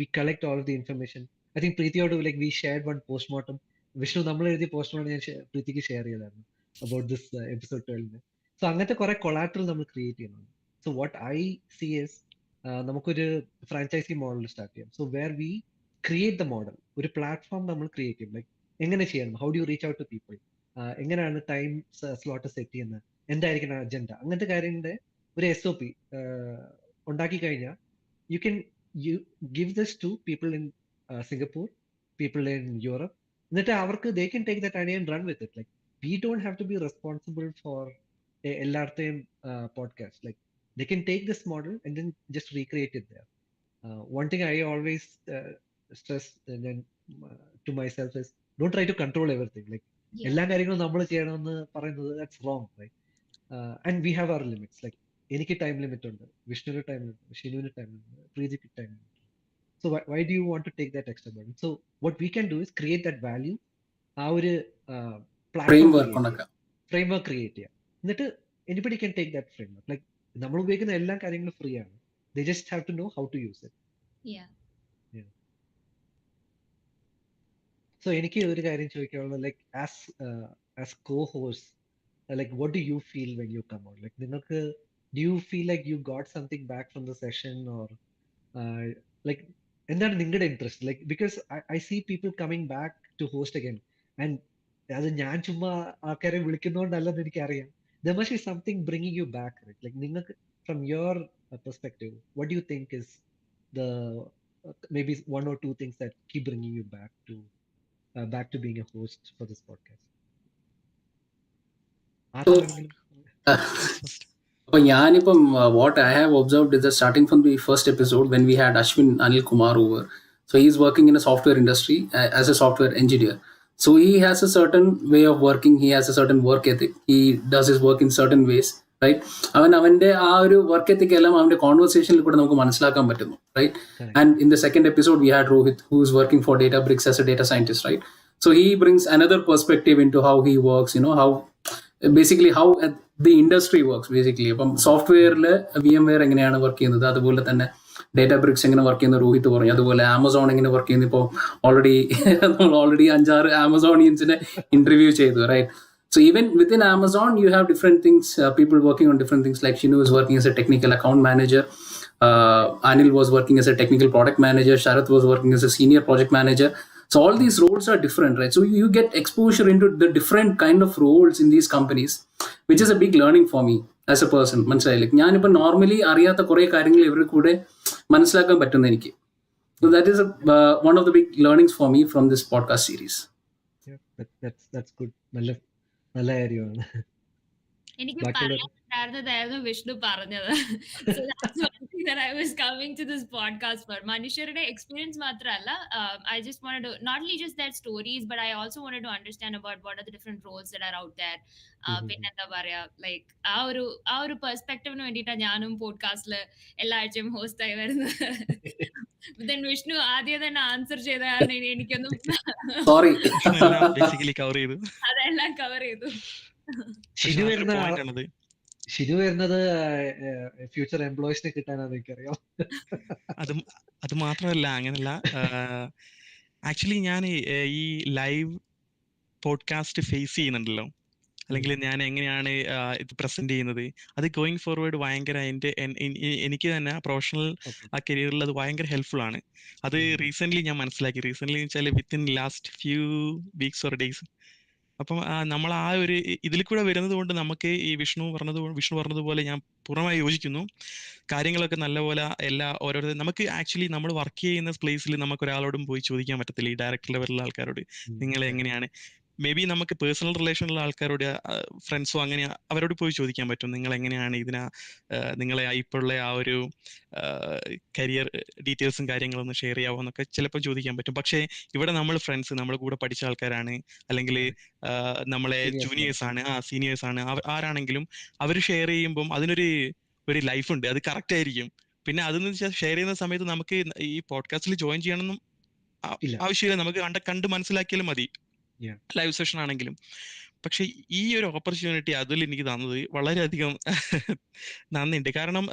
we collect all of the information. I think പ്രീതിയോട് like we shared one postmortem. Vishnu നമ്മൾ എഴുതിയ പോസ്റ്റ്മോർട്ടം ഞാൻ പ്രീതിക്ക് ഷെയർ ചെയ്തായിരുന്നു അബൌട്ട് ദിസ് എപ്പിസോഡ് 12. സോ അങ്ങനത്തെ കുറെ കൊളാട്രൽ നമ്മൾ ക്രിയേറ്റ് ചെയ്യുന്നുണ്ട്. So what I see is, നമുക്കൊരു ഫ്രാഞ്ചൈസി മോഡൽ സ്റ്റാർട്ട് ചെയ്യാം. So where we create the model, ഒരു പ്ലാറ്റ്ഫോം നമ്മൾ ക്രിയേറ്റ് ചെയ്യും. ലൈക്ക് എങ്ങനെ ചെയ്യണം, how do you reach out to people, എങ്ങനെയാണ് ടൈം സ്ലോട്ട് സെറ്റ് ചെയ്യുന്നത്, എന്തായിരിക്കണം അജണ്ട, അങ്ങനത്തെ കാര്യങ്ങളുടെ ഒരു SOP ഉണ്ടാക്കി കഴിഞ്ഞാൽ you can give this to people in Singapore, people in Europe. എന്നിട്ട് അവർക്ക് they can take that idea and run with it. Like we don't have to be responsible for എല്ലായിടത്തെയും podcast. Like they can take this model and then just recreate it there. One thing I always stress then to myself is don't try to control everything. Like എല്ലാ കാര്യങ്ങളും നമ്മൾ ചെയ്യണമെന്ന് പറയുന്നത്, that's wrong, right? And we have our limits. Like എനിക്ക് time limit ഉണ്ട്, വിഷ്ണുവിന് time limit ഉണ്ട്, ഷിനുവിന് time limit ഉണ്ട്, പ്രീതിക്ക് ടൈം ലിമിറ്റ് ഉണ്ട്. So why do you want to take that extra burden? So what we can do is create that value. ആ ഒരു framework create ചെയ്യാം. എന്നിട്ട് anybody can take that framework. Like നമ്മൾ ഉപയോഗിക്കുന്ന എല്ലാ കാര്യങ്ങളും ഫ്രീ ആണ്. They just have to know how to use it. Yeah. So എനിക്ക് ഒരു കാര്യം ചോദിക്കാനുള്ളത്, like as co-host, like what do you feel when you come out? Like നിങ്ങൾക്ക്, do you feel like you got something back from the session, or like എന്താണ് നിങ്ങളുടെ interest? Like because I see people coming back to host again, and അത് ഞാൻ ചുമ്മാ ആൾക്കാരെ വിളിക്കുന്നതുകൊണ്ടല്ലെന്ന് എനിക്കറിയാം. There must be something bringing you back, right? Like നിങ്ങൾക്ക്, from your perspective, what do you think is the maybe 1 or 2 things that keep bringing you back to being a host for this podcast? ഞാനിപ്പം what I have observed is that starting from the first episode when we had Ashwin Anil Kumar over, so he is working in a software industry as a software engineer. So he has a certain way of working, he has a certain work ethic, he does his work in certain ways, right? അവന്റെ ആ ഒരു work ethic എല്ലാം അവന്റെ കോൺവെർസേഷനിൽ കൂടെ നമുക്ക് മനസ്സിലാക്കാൻ പറ്റുന്നു, right? And in the second episode we had Rohit, who is working for Databricks as a data scientist, right? So he brings another perspective into how he works, how basically how the industry works basically. അപ്പം സോഫ്റ്റ്വെയറിൽ VMware എങ്ങനെയാണ് work ചെയ്യുന്നത്, അതുപോലെ തന്നെ ഡേറ്റാബ്രിക്സ് എങ്ങനെ work ചെയ്യുന്ന റോഹിത് പറഞ്ഞു, അതുപോലെ ആമസോൺ എങ്ങനെ വർക്ക് ചെയ്യുന്നു. ഇപ്പോൾ ഓൾറെഡി 5-6 ആമസോണിയൻസിനെ ഇന്റർവ്യൂ ചെയ്തു, right? So even within Amazon, you have different things, people working on different things. Like Shinu is working as a technical account manager, Anil was working as a technical product manager, Sharath was working as a senior project manager. So all these roles are different, right? So you get exposure into the different kind of roles in these companies, which is a big learning for me as a person. മനസ്സിലായില്ലേ, ഞാനിപ്പോൾ normally അറിയാത്ത കുറേ കാര്യങ്ങൾ ഇവരുടെ കൂടെ മനസ്സിലാക്കാൻ പറ്റുന്ന എനിക്ക്. So that is one of the big learnings for me from this podcast series. Yeah, that's good. നല്ല കാര്യമാണ്. എനിക്ക് പറയാനുണ്ടായിരുന്നതായിരുന്നു വിഷ്ണു പറഞ്ഞത്. So that's one thing that I was coming to this podcast for. മനുഷ്യരുടെ എക്സ്പീരിയൻസ് മാത്രമല്ല, I just wanted to not only just their stories, but I also wanted to understand about what are the different roles that are out there. പിന്നെന്താ പറയാ, like ആ ഒരു പെർസ്പെക്റ്റീവിന് വേണ്ടിയിട്ടാണ് ഞാനും പോഡ്കാസ്റ്റിൽ എല്ലാ ആഴ്ചയും ഹോസ്റ്റ് ആയി വരുന്നത്. Then വിഷ്ണു ആദ്യം തന്നെ ആൻസർ ചെയ്ത കാരണം എനിക്കൊന്നും അതെല്ലാം കവർ ചെയ്തു. ഷിനു വരുന്നത് ഫ്യൂച്ചർ എംപ്ലോയീസിനെ കിട്ടാനാണ് എനിക്കറിയാം. അത് മാത്രമല്ല, അങ്ങനല്ല, ആക്ച്വലി ഞാൻ ഈ ലൈവ് പോഡ്കാസ്റ്റ് ഫേസ് ചെയ്യുന്നുണ്ടല്ലോ, അല്ലെങ്കിൽ ഞാൻ എങ്ങനെയാണ് ഇത് പ്രസന്റ് ചെയ്യുന്നത്, അത് ഗോയിങ് ഫോർവേഡ് ഭയങ്കര എനിക്ക് തന്നെ പ്രൊഫഷണൽ ആ കരിയറിൽ അത് ഭയങ്കര ഹെൽപ്ഫുൾ ആണ്. അത് റീസെന്റ് ഞാൻ മനസ്സിലാക്കി. റീസെന്റ് വെച്ചാൽ within last few weeks or days അപ്പം നമ്മൾ ആ ഒരു ഇതിൽ കൂടെ വരുന്നത് കൊണ്ട് നമുക്ക് ഈ വിഷ്ണു പറഞ്ഞതുപോലെ ഞാൻ പൂർണ്ണമായി യോജിക്കുന്നു. കാര്യങ്ങളൊക്കെ നല്ലപോലെ ഓരോരുത്തർ നമുക്ക് ആക്ച്വലി നമ്മൾ വർക്ക് ചെയ്യുന്ന പ്ലേസിൽ നമുക്ക് ഒരാളോടും പോയി ചോദിക്കാൻ പറ്റത്തില്ല, ഈ ഡയറക്ടർ ലെവലിലുള്ള ആൾക്കാരോട് നിങ്ങൾ എങ്ങനെയാണ്. മേ ബി നമുക്ക് പേഴ്സണൽ റിലേഷനുള്ള ആൾക്കാരോട്, ഫ്രണ്ട്സോ അങ്ങനെ അവരോട് പോയി ചോദിക്കാൻ പറ്റും, നിങ്ങൾ എങ്ങനെയാണ് നിങ്ങളെ ഇപ്പോഴുള്ള ആ ഒരു കരിയർ ഡീറ്റെയിൽസും കാര്യങ്ങളൊന്നും ഷെയർ ചെയ്യാവോ എന്നൊക്കെ ചിലപ്പോൾ ചോദിക്കാൻ പറ്റും. പക്ഷേ ഇവിടെ നമ്മൾ ഫ്രണ്ട്സ്, നമ്മൾ കൂടെ പഠിച്ച ആൾക്കാരാണ്, അല്ലെങ്കിൽ നമ്മളെ ജൂനിയേഴ്സ് ആണ്, സീനിയേഴ്സ് ആണ്, ആരാണെങ്കിലും അവർ ഷെയർ ചെയ്യുമ്പം ഒരു ലൈഫ് ഉണ്ട്, അത് കറക്റ്റ് ആയിരിക്കും. പിന്നെ അതെന്ന് വെച്ചാൽ ഷെയർ ചെയ്യുന്ന സമയത്ത് നമുക്ക് ഈ പോഡ്കാസ്റ്റിൽ ജോയിൻ ചെയ്യണമെന്നും ആവശ്യമില്ല, നമുക്ക് കണ്ട് മനസ്സിലാക്കിയാലും മതി, ലൈവ് സെഷൻ ആണെങ്കിലും. പക്ഷെ ഈ ഒരു ഓപ്പർച്യൂണിറ്റി അതിൽ എനിക്ക് തന്നത് വളരെയധികം നന്ദിയുണ്ട്. കാരണം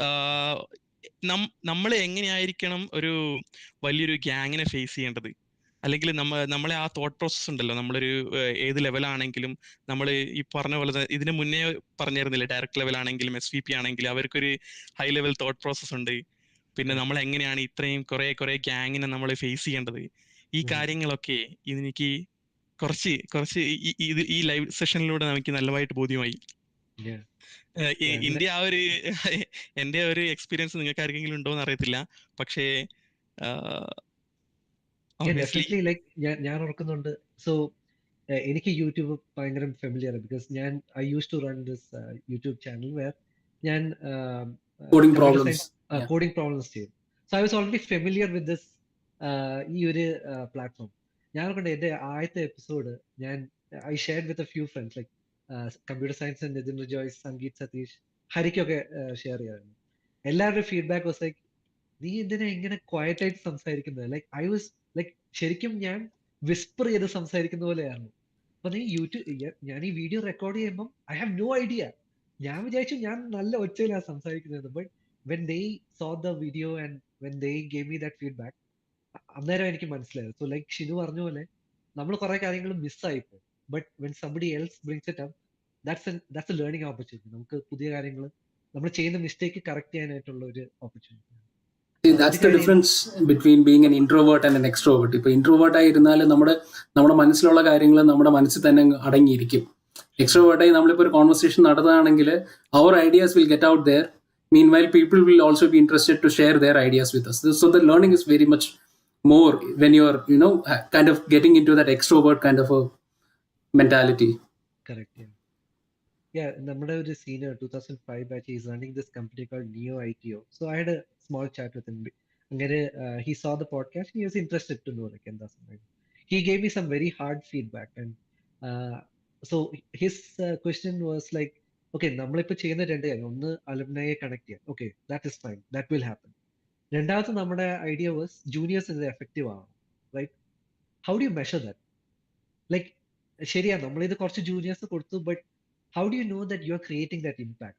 നമ്മൾ എങ്ങനെയായിരിക്കണം ഒരു വലിയൊരു ഗ്യാങ്ങിനെ ഫേസ് ചെയ്യേണ്ടത്, അല്ലെങ്കിൽ നമ്മളെ ആ തോട്ട് പ്രോസസ് ഉണ്ടല്ലോ, നമ്മളൊരു ഏത് ലെവലാണെങ്കിലും നമ്മൾ ഈ പറഞ്ഞ പോലെ ഇതിന് മുന്നേ പറഞ്ഞിരുന്നില്ലേ, ഡയറക്ട് ലെവലാണെങ്കിലും SVP ആണെങ്കിലും അവർക്കൊരു ഹൈ ലെവൽ തോട്ട് പ്രോസസ് ഉണ്ട്. പിന്നെ നമ്മൾ എങ്ങനെയാണ് ഇത്രയും കുറെ ഗ്യാങ്ങിനെ നമ്മൾ ഫേസ് ചെയ്യേണ്ടത്, ഈ കാര്യങ്ങളൊക്കെ എനിക്ക് കുറച്ച് ഈ ലൈവ് സെഷനിലൂടെ നമുക്ക് നല്ലതായിട്ട് ബോധ്യമായി. ഇന്ത്യ ആ ഒരു എന്റെ ഒരു എക്സ്പീരിയൻസ് നിങ്ങൾക്ക് ആർക്കെങ്കിലും ഉണ്ടോന്ന് അറിയത്തില്ല, പക്ഷേ ഡെഫിനറ്റ്ലി ലൈക്ക് ഞാൻ ഓർക്കുന്നുണ്ട്. സോ എനിക്ക് യൂട്യൂബ് ഭയങ്കര ഫെമിലിയർ, ബിക്കോസ് ഞാൻ I use to run this YouTube channel where ഞാൻ കമ്പ്യൂട്ടർ സയൻസ് കോഡിംഗ് പ്രോബ്ലംസ് ചെയ്യും. So I was already familiar with this ഈ ഒരു പ്ലാറ്റ്ഫോം. ഞാൻ ഓർക്കുന്നുണ്ട് എൻ്റെ ആദ്യത്തെ episode I shared with a few friends, like computer science, Nitin Joyce, Sangeeth Satheesh, ഹരിക്കൊക്കെ share ചെയ്യാറുണ്ട്. എല്ലാവരുടെയും ഫീഡ്ബാക്ക് വാസ് ലൈക്ക്, നീ എന്തിനാ ഇങ്ങനെ ക്വയറ്റ് ആയിട്ട് സംസാരിക്കുന്നത്? ലൈക്ക് ഐ വാസ് ലൈക്ക് ശരിക്കും ഞാൻ വിസ്പർ ചെയ്ത് സംസാരിക്കുന്ന പോലെയായിരുന്നു. അപ്പൊ ഞാൻ ഈ വീഡിയോ റെക്കോർഡ് ചെയ്യുമ്പോൾ ഐ ഹാവ് നോ ഐഡിയ. ഞാൻ വിചാരിച്ചു ഞാൻ നല്ല ഒച്ചയിലാണ് സംസാരിക്കുന്നത്. But when they so the video and when they gave me that feedback, അന്നേരം എനിക്ക് മനസ്സിലായത്. സോ ലൈക്ക് ഷിനു പറഞ്ഞ പോലെ നമ്മൾ കുറെ കാര്യങ്ങൾ മിസ്സായിപ്പോയി. But when somebody else brings it up, that's a learning opportunity. നമുക്ക് പുതിയ കാര്യങ്ങൾ, നമ്മൾ ചെയ്യുന്ന മിസ്റ്റേക്ക് കറക്റ്റ് ചെയ്യാനായിട്ടുള്ള ഒരു opportunity. That's the difference between being an introvert and an extrovert. ഇപ്പോൾ ഇൻട്രോവേർട്ട് ആയിരുന്നാൽ നമ്മുടെ മനസ്സിലുള്ള കാര്യങ്ങൾ നമ്മുടെ മനസ്സിൽ തന്നെ അടങ്ങിയിരിക്കും. എക്സ്ട്രോവേർട്ടായി നമ്മളിപ്പോൾ ഒരു കോൺവെർസേഷൻ നടത്തുകയാണെങ്കിൽ our ideas will get out there. Meanwhile, people will also be interested to share their ideas with us. So the learning is very much more when you're kind of getting into that extrovert kind of a mentality. Correct. Yeah, നമ്മുടെ ഒരു senior 2005 batch is running this company called Neo ITO. So I had a small chat with him. അങ്ങനെ he saw the podcast. He was interested to know like എന്താ സംഭവം. He gave me some very hard feedback, and so his question was like, okay, നമ്മളിപ്പോൾ ചെയ്യുന്ന രണ്ട് കാര്യം, ഒന്ന് അലുമിനിയെ connect ചെയ്യാം. Okay, that is fine, that will happen. രണ്ടാമത്തെ നമ്മുടെ ഐഡിയ വാസ് ജൂനിയേഴ്സ് ഇത് എഫക്റ്റീവ് ആവണം, right? How do you measure that? Like ശരിയാ, നമ്മളിത് കുറച്ച് ജൂനിയേഴ്സ് കൊടുത്തു, but how do you know that you are creating that impact?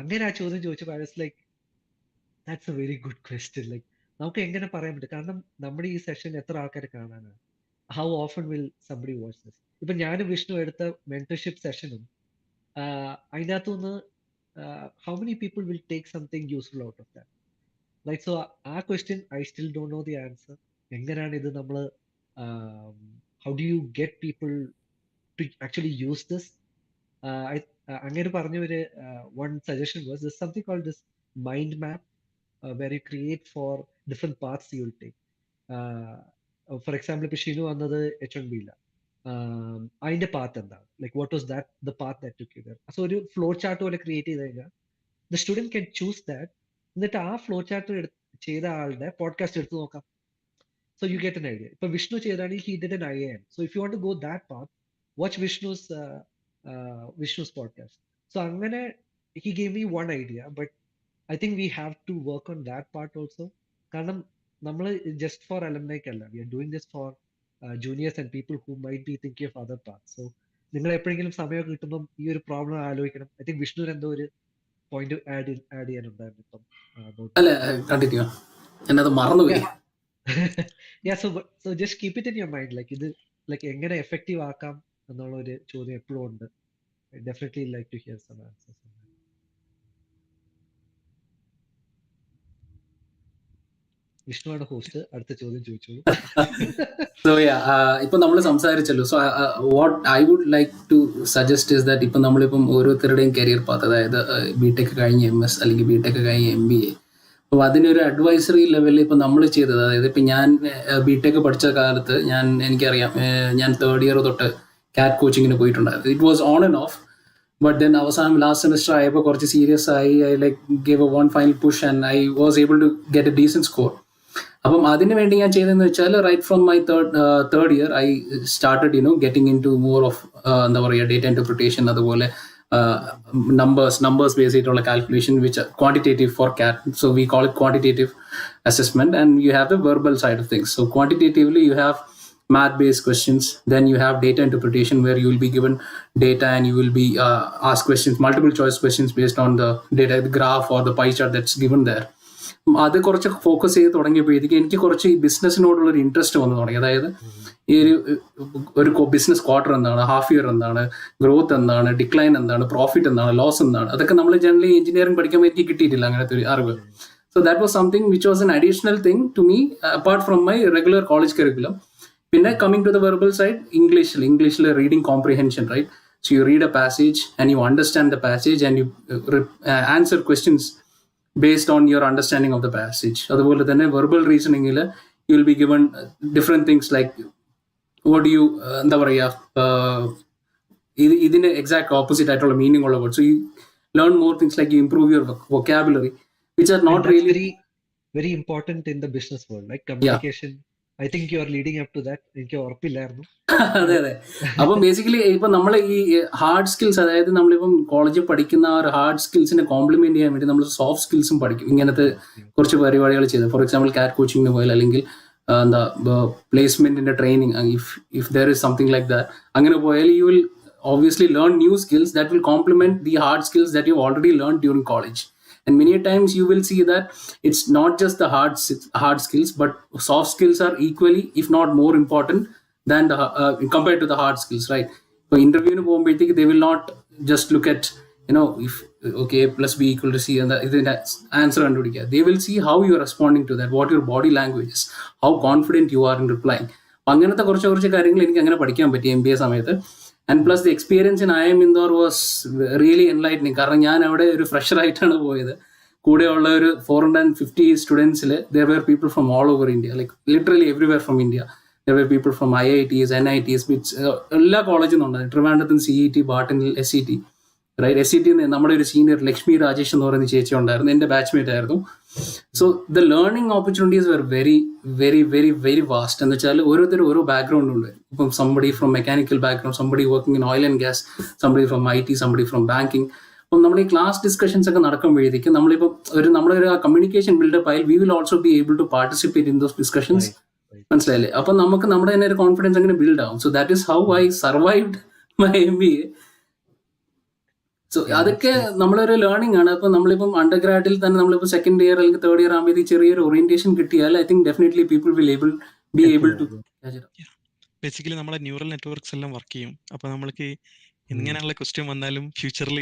അങ്ങനെ ആ ചോദ്യം ചോദിച്ചപ്പോൾ I was like, that's a very good question. Like നമുക്ക് എങ്ങനെ പറയാൻ പറ്റും? കാരണം നമ്മുടെ ഈ സെഷൻ എത്ര ആൾക്കാരെ കാണാനാണ്? How often will somebody watch this? ഇപ്പൊ ഞാനും വിഷ്ണു എടുത്ത മെന്റർഷിപ്പ് സെഷനും അതിനകത്തുനിന്ന് how many people will take something useful out of that? Like, so ആ question I still don't know the answer. എങ്ങനെയാണ് ഇത് നമ്മൾ how do you get people to actually use this? അങ്ങനെ പറഞ്ഞ ഒരു one suggestion was there's something called this mind map where you create for different paths you will take. For example, ഇപ്പൊ ഷിനു വന്നത് H1B യില, അതിന്റെ path എന്താണ്, like what was that the path that took you there. So ഒരു flow chart പോലെ create ചെയ്ത് കഴിഞ്ഞാൽ the student can choose that. എന്നിട്ട് ആ ഫ്ലോ ചാർട്ട് ചെയ്ത ആളുടെ പോഡ്കാസ്റ്റ് എടുത്ത് നോക്കാം. So you get an idea. Ipo Vishnu Chedani, he did an IAM. So if you want to go that path, watch Vishnu's podcast. So angane he gave me one idea, but I think we have to work on that part also. Karanam nammal just for alumni kalla, we are doing this for juniors and people who might be thinking of other paths. So നിങ്ങൾ എപ്പോഴെങ്കിലും സമയം കിട്ടുമ്പോൾ ഈ ഒരു problem ആലോചിക്കണം. I think Vishnu എന്തോ ഒരു point add ചെയ്യാനുണ്ടായിരുന്നു ഇപ്പം. അല്ല, കണ്ടിന്യൂ, എന്നത് മറന്നുപോയി. Yeah, so just keep it in your mind, like ഇത് like എങ്ങനെ എഫക്റ്റീവ് ആക്കാം എന്നുള്ള ഒരു ചോദ്യം എപ്പോഴും ഉണ്ട്. I definitely like to hear some answers on that. വിഷ്ണുവാണ് ഹോസ്റ്റ്. അടുത്ത ചോദ്യം ചോദിച്ചോളൂ. So yeah, ഇപ്പൊ നമ്മൾ സംസാരിച്ചല്ലോ. So what I would like to suggest is that ഇപ്പൊ നമ്മളിപ്പം ഓരോരുത്തരുടെയും കരിയർ പാത്ത്, അതായത് ബിടെക് കഴിഞ്ഞ് MS അല്ലെങ്കിൽ ബിടെക് കഴിഞ്ഞ് MBA, അപ്പോൾ അതിനൊരു അഡ്വൈസറി ലെവലിൽ ഇപ്പം നമ്മൾ ചെയ്തത്, അതായത് ഇപ്പം ഞാൻ ബിടെക് പഠിച്ച കാലത്ത് എനിക്കറിയാം, ഞാൻ 3rd ഇയർ തൊട്ട് CAT കോച്ചിങ്ങിന് പോയിട്ടുണ്ടായിരുന്നു. It was on and off. But then അവസാനം ലാസ്റ്റ് സെമിസ്റ്റർ ആയപ്പോൾ കുറച്ച് സീരിയസ് ആയി. I like gave a one final push and I was able to get a decent score. അപ്പം അതിന് വേണ്ടി ഞാൻ ചെയ്തതെന്ന് വെച്ചാൽ right from my third year I started getting in to more of എന്താ പറയുക, ഡേറ്റ ഇന്റർപ്രിട്ടേഷൻ, അതുപോലെ numbers based on calculation, which are quantitative for CAT. So we call it quantitative assessment. And you have the verbal side of things. So quantitatively you have math based questions, then you have data interpretation, where you will be given data and you will be asked questions, multiple choice questions based on the data, the graph or the pie chart that's given there. അത് കുറച്ച് focus ചെയ്ത് തുടങ്ങിയപ്പോഴത്തേക്ക് എനിക്ക് കുറച്ച് ഈ ബിസിനസ്സിനോടുള്ളൊരു interest വന്നു തുടങ്ങി. അതായത് ഈ ഒരു ബിസിനസ് ക്വാർട്ടർ എന്താണ്, ഹാഫ് ഇയർ എന്താണ്, ഗ്രോത്ത് എന്താണ്, ഡിക്ലൈൻ എന്താണ്, പ്രോഫിറ്റ് എന്താണ്, ലോസ് എന്താണ്, അതൊക്കെ നമ്മൾ ജനറലി എഞ്ചിനീയറിംഗ് പഠിക്കുമ്പോൾ എനിക്ക് കിട്ടിയിട്ടില്ല അങ്ങനത്തെ ഒരു അറിവ്. So that was something which was an additional thing to me apart from my regular college curriculum. പിന്നെ coming to the verbal side, ഇംഗ്ലീഷിൽ reading comprehension, right? So you read a passage and you understand the passage and you answer questions based on your understanding of the passage. അതുപോലെ തന്നെ verbal റീസണിങ്ങിൽ you will be given different things like what you എന്താ പറയുക, ഇതിന് exact opposite ആയിട്ടുള്ള meaning ഉള്ള word. So you learn more things like you improve your vocabulary which are not really very important in the business world, like communication. I think you are leading up to that. എനിക്ക് ഉറപ്പില്ലായിരുന്നു. അതെ അതെ. അപ്പം basically ഇപ്പം നമ്മൾ ഈ hard skills, അതായത് നമ്മളിപ്പം കോളേജിൽ പഠിക്കുന്ന ആ ഒരു ഹാർഡ് സ്കിൽസിനെ കോംപ്ലിമെന്റ് ചെയ്യാൻ വേണ്ടി നമ്മൾ സോഫ്റ്റ് സ്കിൽസും പഠിക്കും. ഇങ്ങനത്തെ കുറച്ച് പരിപാടികൾ ചെയ്ത്, ഫോർ എക്സാമ്പിൾ CAT കോച്ചിങ്ങിന് പോയാൽ, അല്ലെങ്കിൽ എന്താ പ്ലേസ്മെന്റിന്റെ training, if there is something like that, അങ്ങനെ പോയാൽ you will obviously learn new skills that will complement the hard skills that you already learned during college. And many times you will see that it's not just the hard skills, but soft skills are equally, if not more important than the compared to the hard skills, right? So interview nu pogumbeythik they will not just look at if okay A plus B equal to C and the answer kandupidikka. They will see how you are responding to that, what your body language is, how confident you are in replying. അങ്ങനത്തെ കുറച്ച് കാര്യങ്ങൾ എനിക്ക് അങ്ങനെ പഠിക്കാൻ പറ്റി MBA സമയത്ത്. And plus the experience in IIM Indore was really enlightening. കാരണം ഞാൻ അവിടെ ഒരു ഫ്രഷർ ആയിട്ടാണ് പോയത്. കൂടെയുള്ള ഒരു 450 സ്റ്റുഡൻസിൽ there were people from all over India, like literally everywhere from India. There were people from IITs, NITs, എല്ലാ കോളേജിൽ നിന്നുണ്ടായിരുന്നു. ട്രിവാൻഡ്രത്ത് CET, ബാട്ടനിൽ SCT, റൈറ്റ്? SCT നമ്മുടെ ഒരു സീനിയർ ലക്ഷ്മി രാജേഷ് എന്ന് പറയുന്ന ചേച്ചി ഉണ്ടായിരുന്നു, എൻ്റെ ബാച്ച്മേറ്റ് ആയിരുന്നു. So the learning opportunities were very very very very vast. എന്ന് വെച്ചാൽ ഓരോരുത്തരും ഓരോ ബാക്ക്ഗ്രൗണ്ട് ഉണ്ട്. ഇപ്പം somebody from mechanical background, somebody working in oil and gas, somebody from IT, somebody from banking. അപ്പം നമ്മൾ ഈ ക്ലാസ് ഡിസ്കഷൻസ് ഒക്കെ നടക്കുമ്പോഴേക്കും നമ്മളിപ്പോൾ നമ്മുടെ ഒരു കമ്മ്യൂണിക്കേഷൻ ബിൽഡപ്പ് ആയി we will also be able to participate in those discussions. മനസ്സിലായില്ലേ? അപ്പം നമുക്ക് നമ്മുടെ തന്നെ ഒരു കോൺഫിഡൻസ് അങ്ങനെ ബിൽഡ് ആവും. So that is how I survived my MBA. So അതൊക്കെ നമ്മളൊരു ലേണിംഗ് ആണ്. അപ്പം നമ്മളിപ്പം അണ്ടർ ഗ്രാഡിൽ തന്നെ നമ്മളിപ്പോൾ സെക്കൻഡ് ഇയർ അല്ലെങ്കിൽ തേർഡ് ഇയർ ആകുമ്പോൾ ചെറിയൊരു ഓറിയന്റേഷൻ കിട്ടിയാൽ I think definitely people will be able to. Basically നമ്മളെ ന്യൂറൽ നെറ്റ്വർക്ക്സ് എല്ലാം വർക്ക് ചെയ്യും. അപ്പൊ നമ്മൾക്ക് ഇങ്ങനെയുള്ള ക്വസ്റ്റ്യൻ വന്നാലും ഫ്യൂച്ചറിൽ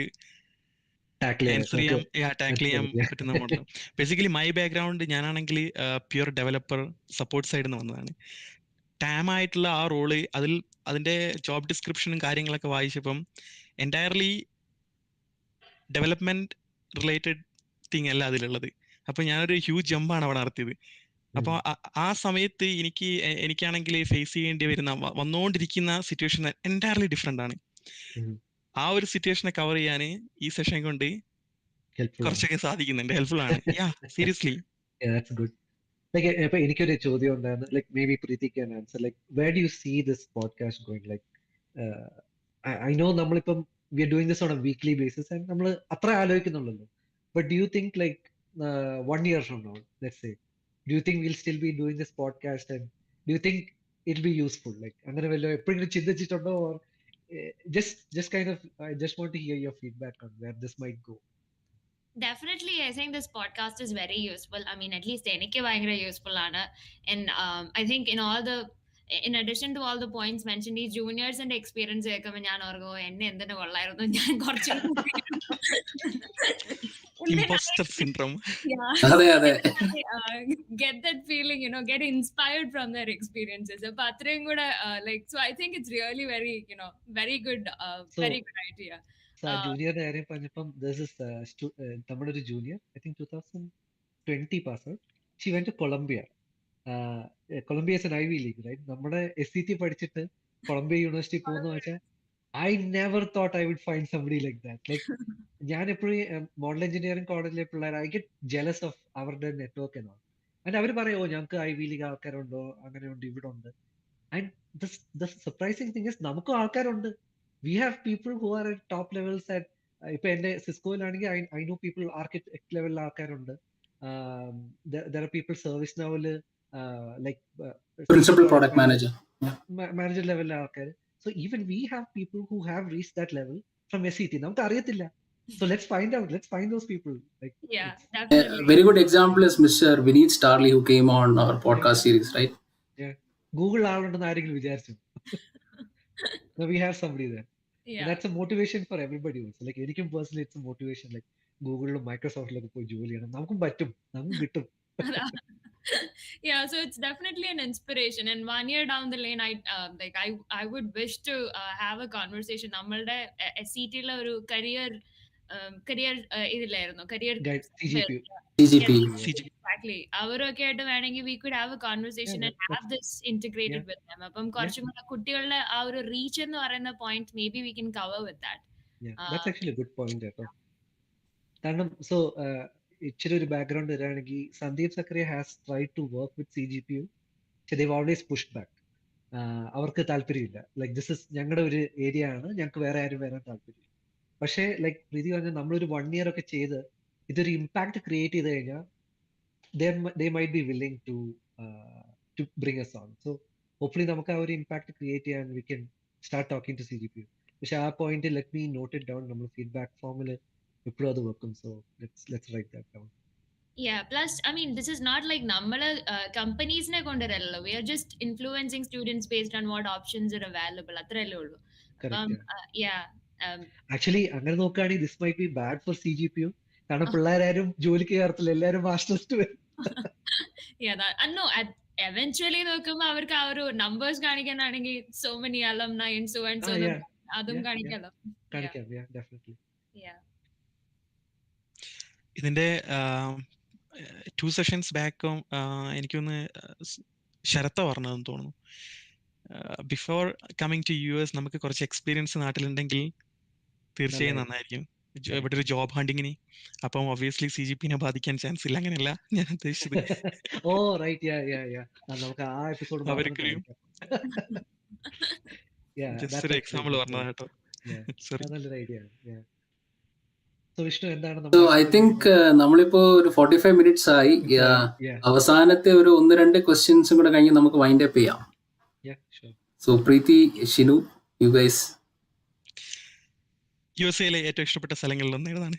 ടാക്കിൾ ചെയ്യാൻ പറ്റുന്ന മോഡൽ. ബേസിക്കലി മൈ ബാക്ക്ഗ്രൗണ്ട് ഞാനാണെങ്കിൽ പ്യുവർ ഡെവലപ്പർ സപ്പോർട്ട് സൈഡിൽ നിന്ന് വന്നതാണ്. ടാം ആയിട്ടുള്ള ആ റോള് അതിന്റെ ജോബ് ഡിസ്ക്രിപ്ഷനും കാര്യങ്ങളൊക്കെ വായിച്ചപ്പം എൻറ്റയർലി ഡെവലപ്മെന്റ് റിലേറ്റഡ് തിങ് അല്ല അതിലുള്ളത്. അപ്പൊ ഞാനൊരു ഹ്യൂജ് ജമ്പാണ് അവിടെ നടത്തിയത്. അപ്പോൾ ആ സമയത്ത് എനിക്കാണെങ്കിൽ ഫേസ് ചെയ്യേണ്ടി വരുന്ന വന്നുകൊണ്ടിരിക്കുന്ന സിറ്റുവേഷൻ എൻറ്റയർലി ഡിഫറെന്റ് ആണ്. ആ ഒരു സിറ്റുവേഷനെ കവർ ചെയ്യാൻ ഈ സെഷൻ കൊണ്ട് കുറച്ചൊക്കെ സാധിക്കുന്നുണ്ട്. ഹെൽപ്ഫുൾ ആണ്. സീരിയസ്ലി. ഇപ്പൊ എനിക്കൊരു ചോദ്യം ഉണ്ടായിരുന്നു, like maybe Preethi can answer, like where do you see this podcast going? Like I know നമ്മളിപ്പം we are doing this on a weekly basis and നമ്മൾ അത്ര ആലോചിക്കുന്നുള്ളൂ. But do you think like 1 year from now, let's say, do you think we'll still be doing this podcast and do you think it'll be useful? Like അങ്ങനെ വല്ല എപ്പോഴെങ്കിലും ചിന്തിച്ചിട്ടുണ്ടോ? Or just kind of I just want to hear your feedback on where this might go. Definitely, I think this podcast is very useful. I mean, at least എനിക്ക് ഭയങ്കര useful ആണ്. And I think in all the in addition to all the points mentioned, ഈ ജൂനിയേഴ്സിന്റെ experience കേൾക്കുമ്പോൾ ഞാൻ ഓർക്കും എന്നെ എന്തിനു കൊള്ളായിരുന്നു, ഞാൻ കുറച്ചും Imposter syndrome. അതെ അതെ get that feeling, get inspired from their experiences. അപ്പൊ അത്രയും കൂടെ like, so I think it's really very, very good, So, very good idea. ജൂനിയറിന്റെ കാര്യം പറഞ്ഞപ്പം നമ്മുടെ ഒരു junior, I think 2020 pass out. She went to Columbia. Columbia is an Ivy League, right? നമ്മുടെ SCT പഠിച്ചിട്ട് Columbia university പോകുന്ന വെച്ചാൽ I never thought I would find somebody like that. Like ഞാൻ എപ്പോഴും മോഡൽ എഞ്ചിനീയറിംഗ് കോളേജിലെ പിള്ളേർ, ഐ ഗെറ്റ് ജെലസ് ഓഫ് അവരുടെ network എന്നോ. ആൻഡ് അവർ പറയും, ഞങ്ങൾക്ക് ഐവി ലീഗ് ആൾക്കാരുണ്ടോ, അങ്ങനെയുണ്ട്, ഇവിടെ ഉണ്ട്. And the surprising thing is നമുക്കും ആൾക്കാരുണ്ട്. We have people who are at top levels at ഇപ്പൊ എന്റെ സിസ്കോയിലാണെങ്കിൽ I know people ആർക്കിടെക്ട് ലെവലിൽ ആൾക്കാരുണ്ട്. There are people service level like principal product manager manager ലെവലിലെ ആൾക്കാർ. So even we have people who have reached that level from SCT. നമുക്ക് അറിയത്തില്ല. So let's find those people. Like, Yeah, definitely. very good example is Mr. Vineet Starley, who came on our podcast series, right? Google ആളുണ്ടെന്ന് ആരെങ്കിലും വിചാരിച്ചു? So we have somebody there. Yeah. And that's a motivation for everybody also. Like എനിക്കും personally it's a motivation. Like ഗൂഗിളിലും മൈക്രോസോഫ്റ്റിലൊക്കെ പോയി ജോലി ചെയ്യണം. നമുക്കും പറ്റും, നമുക്കും കിട്ടും. Yeah, so it's definitely an inspiration. And 1 year down the lane, I would wish to have a conversation. നമ്മളുടെ SCT ലെ ഒരു കരിയർ ഇതിലായിരുന്നു, കരിയർ CGP. Exactly. അവരൊക്കെ ആയിട്ട് വേണമെങ്കിൽ we could have a conversation and have this integrated with them. അപ്പം കുറച്ചും കൂടെ കുട്ടികളുടെ ആ ഒരു റീച്ച് എന്ന് പറയുന്ന point maybe we can cover with that. That's actually a good point കേട്ടോ. കാരണം ഇച്ചിരി ഒരു ബാക്ക്ഗ്രൗണ്ട് തരാണെങ്കിൽ, Sandeep Sakariya has tried to work with CGPU. they've always pushed back. അവർക്ക് താല്പര്യമില്ല. ലൈക്ക് ദിസ് ഇസ് ഞങ്ങളുടെ ഒരു ഏരിയ ആണ്, ഞങ്ങൾക്ക് വേറെ ആരും വരാൻ താല്പര്യമില്ല. പക്ഷേ ലൈക്ക് പ്രീതി പറഞ്ഞാൽ നമ്മളൊരു 1 year ഒക്കെ ചെയ്ത് ഇതൊരു ഇമ്പാക്ട് ക്രിയേറ്റ് ചെയ്ത് കഴിഞ്ഞാൽ they might be willing to bring us on. So hopefully നമുക്ക് ആ ഒരു ഇമ്പാക്ട് ക്രിയേറ്റ് ചെയ്യാൻ we can start talking to CGPU. പക്ഷെ ആ point let me note it down. നമ്മൾ ഫീഡ്ബാക്ക് ഫോമിൽ എപ്പോഴും അത് വെക്കും. So let's write that down. Yeah, plus I mean this is not like നമ്മള് കമ്പനീസിനെ കൊണ്ടുവരല്ലോ, we are just influencing students based on what options are available. അത്രയല്ലേ ഉള്ളൂ. Actually അങ്ങനെ നോക്കുകയാണെങ്കിൽ this might be bad for CGPU. കാരണം പിള്ളേരാരും ജോലിക്ക് കയറത്തില്ല, എല്ലാവരും masters വരും. eventually നോക്കുമ്പോ അവർക്ക് ആ ഒരു numbers കാണിക്കാനാണെങ്കിൽ so many alumni and so and so അതും കാണിക്കാലോ. Definitely. ഇതിന്റെ 2 sessions ബാക്കും എനിക്കൊന്ന് ശരത്ത പറഞ്ഞതെന്ന് തോന്നുന്നു, ബിഫോർ കമ്മിങ് ടു US നമുക്ക് കുറച്ച് എക്സ്പീരിയൻസ് നാട്ടിലുണ്ടെങ്കിൽ തീർച്ചയായും നന്നായിരിക്കും ഇവിടെ ഒരു ജോബ് ഹണ്ടിങ്ങിന്. അപ്പം ഒബ്വിയസ്ലി CGP-നെ ബാധിക്കാൻ ചാൻസ് ഇല്ല, അങ്ങനെയല്ല ഞാൻ ഉദ്ദേശിച്ചത്. നമുക്ക് ആ എപ്പിസോഡ് അവർക്കൊരു ജസ്റ്റ് ഒരു എക്സാമ്പിൾ പറഞ്ഞതാ കേട്ടോ. നല്ലൊരു ഐഡിയ. So I think നമ്മളിപ്പോ ഒരു 45 minutes ആയി. അവസാനത്തെ ഒരു 1-2 ക്വസ്റ്റ്യൻസും കൂടെ കഴിഞ്ഞ് നമുക്ക് വൈൻഡ് അപ്പ് ചെയ്യാം. So Preethi, Shinu, you guys. USA-ലെ ഏറ്റവും ഇഷ്ടപ്പെട്ട സ്ഥലങ്ങളിൽ ഒന്ന് ഏതാണ്?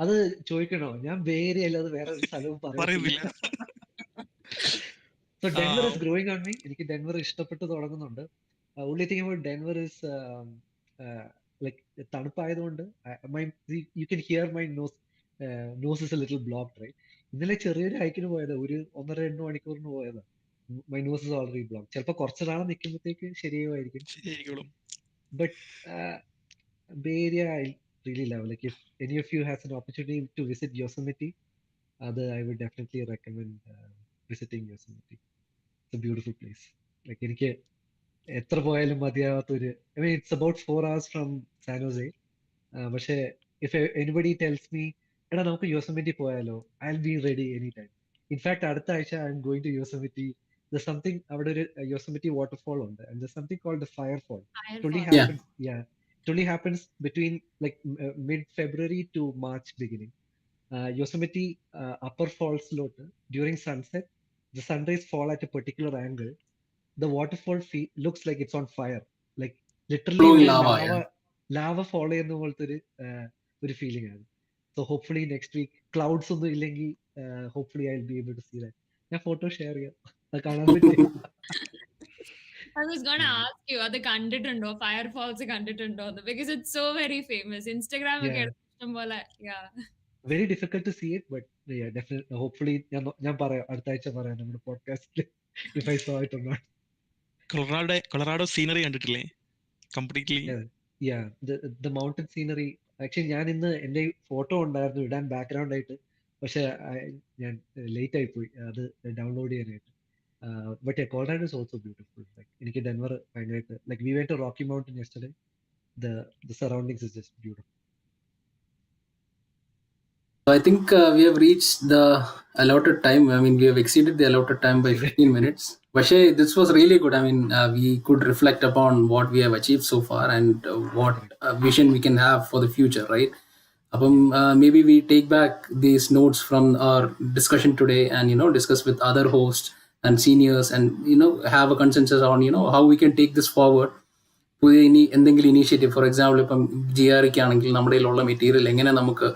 അത് ചോദിക്കണോ? ഞാൻ വേറെ അല്ലാതെ വേറെ ഒരു സ്ഥലവും പറയുന്നില്ല. So Denver is growing on me. എനിക്ക് ഡെൻവർ ഇഷ്ടപ്പെട്ട് തുടങ്ങുന്നുണ്ട്. Only thing about Denver is like തണുപ്പായതുകൊണ്ട് you can hear my nose is a little blocked, right? ഇന്നലെ ചെറിയൊരു ഹൈക്കിന് പോയത്, ഒരു 1.5-2 മണിക്കൂറിന് പോയത്. My nose is already blocked. ചിലപ്പോൾ കുറച്ച് നാളെ നിൽക്കുമ്പോഴത്തേക്ക് ശരിയായിരിക്കും. But Bay Area I really love. Like if any of you has an opportunity to visit Yosemite, I would definitely recommend visiting Yosemite. It's a beautiful place. Like എനിക്ക് എത്ര പോയാലും മതിയാവാത്തൊരു, I mean it's about 4 hours from San Jose. പക്ഷേ if anybody tells me എടാ നമുക്ക് യോസമിറ്റി പോയാലോ, I'll be ready anytime. In fact അടുത്ത ആഴ്ച I'm going to Yosemite. There's something, അവിടെ ഒരു Yosemite waterfall ഉണ്ട്, and there's something called the Firefall. It only happens between like mid-February to March beginning. Yosemite upper falls lot during sunset, the sun rays fall at a particular angle. The waterfall looks like it's on fire, like literally lava fall ചെയ്യുന്ന പോലത്തെ ഒരു feeling ആണ്. So hopefully next week clouds ഒന്നും ഇല്ലെങ്കിൽ hopefully I'll be able to see that. ഞാൻ photo share ചെയ്യാം. അത് കാണാൻ വേണ്ടി. I was gonna ask you, അത് കണ്ടിട്ടുണ്ടോ ഫയർഫോൾസ് കണ്ടിട്ടുണ്ടോ because it's so very famous. Instagram ഒക്കെ ഇഷ്ടം പോലെ. Yeah. Very difficult to see it, but yeah, definitely. Hopefully, ഞാൻ പറയാം അടുത്ത ആഴ്ച പറയാം നമ്മുടെ പോഡ്കാസ്റ്റിൽ if I saw it or not. Colorado scenery കണ്ടിട്ടില്ലേ? Completely. Yeah, the mountain scenery. Actually, ഞാൻ ഇന്ന് എൻ്റെ ഫോട്ടോ ഉണ്ടായിരുന്നു ഇടാൻ ബാക്ക്ഗ്രൗണ്ട് ആയിട്ട്, പക്ഷെ ഞാൻ ലേറ്റ് ആയി പോയി അത് ഡൗൺലോഡ് ചെയ്യാനായിട്ട്. But yeah, Colorado is also beautiful. Like എനിക്ക് ഡെൻവർ ഭയങ്കരമായിട്ട്, like we went to Rocky Mountain yesterday. The surroundings is just beautiful. I think we have reached the allotted time. I mean, we have exceeded the allotted time by 15 minutes. Vashay, this was really good. I mean, we could reflect upon what we have achieved so far and what vision we can have for the future, right? Maybe we take back these notes from our discussion today and, discuss with other hosts and seniors and, have a consensus on, how we can take this forward. പുതിയ എന്തെങ്കിലും initiative, for example ഇപ്പം GREക്ക് ആണെങ്കിൽ നമ്മുടെ കയ്യിലുള്ള material എങ്ങനെ നമുക്ക്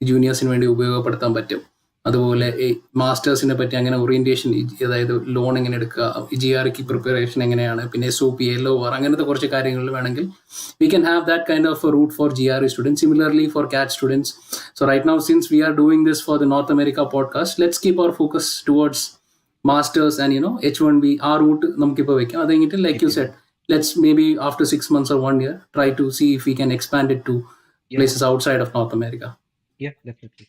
ജൂനിയേഴ്സിന് വേണ്ടി ഉപയോഗപ്പെടുത്താൻ പറ്റും, അതുപോലെ ഈ മാസ്റ്റേഴ്സിനെ പറ്റി അങ്ങനെ ഓറിയന്റേഷൻ, അതായത് ലോൺ എങ്ങനെ എടുക്കുക, GREക്ക് പ്രിപ്പറേഷൻ എങ്ങനെയാണ്, പിന്നെ SOP, LOR, അങ്ങനത്തെ കുറച്ച് കാര്യങ്ങൾ വേണമെങ്കിൽ we can have that kind of a route for GRE students. Similarly for CAT students. So right now, since we are doing this for the North America podcast, let's keep our focus towards masters and H1B. Our route നമുക്കിപ്പോൾ വെക്കാം. അത് കഴിഞ്ഞിട്ട് like you said, let's maybe after 6 months or 1 year try to see if we can expand it to places outside of North America. Yeah, definitely.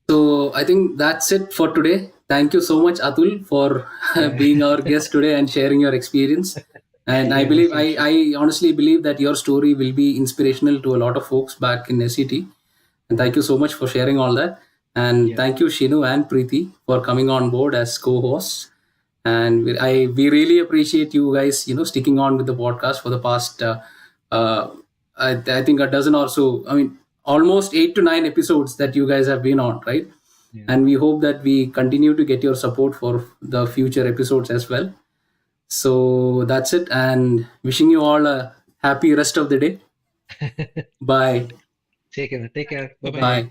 So I think that's it for today. Thank you so much, Atul, for being our guest today and sharing your experience. And I honestly believe that your story will be inspirational to a lot of folks back in SCT. And thank you so much for sharing all that. And thank you, Shinu and Preeti, for coming on board as co-hosts. And we really appreciate you guys, sticking on with the podcast for the past, I think a dozen or so. I mean, almost 8 to 9 episodes that you guys have been on, right? Yeah. And we hope that we continue to get your support for the future episodes as well. So that's it, and wishing you all a happy rest of the day. Bye. Take care. Bye-bye. Bye.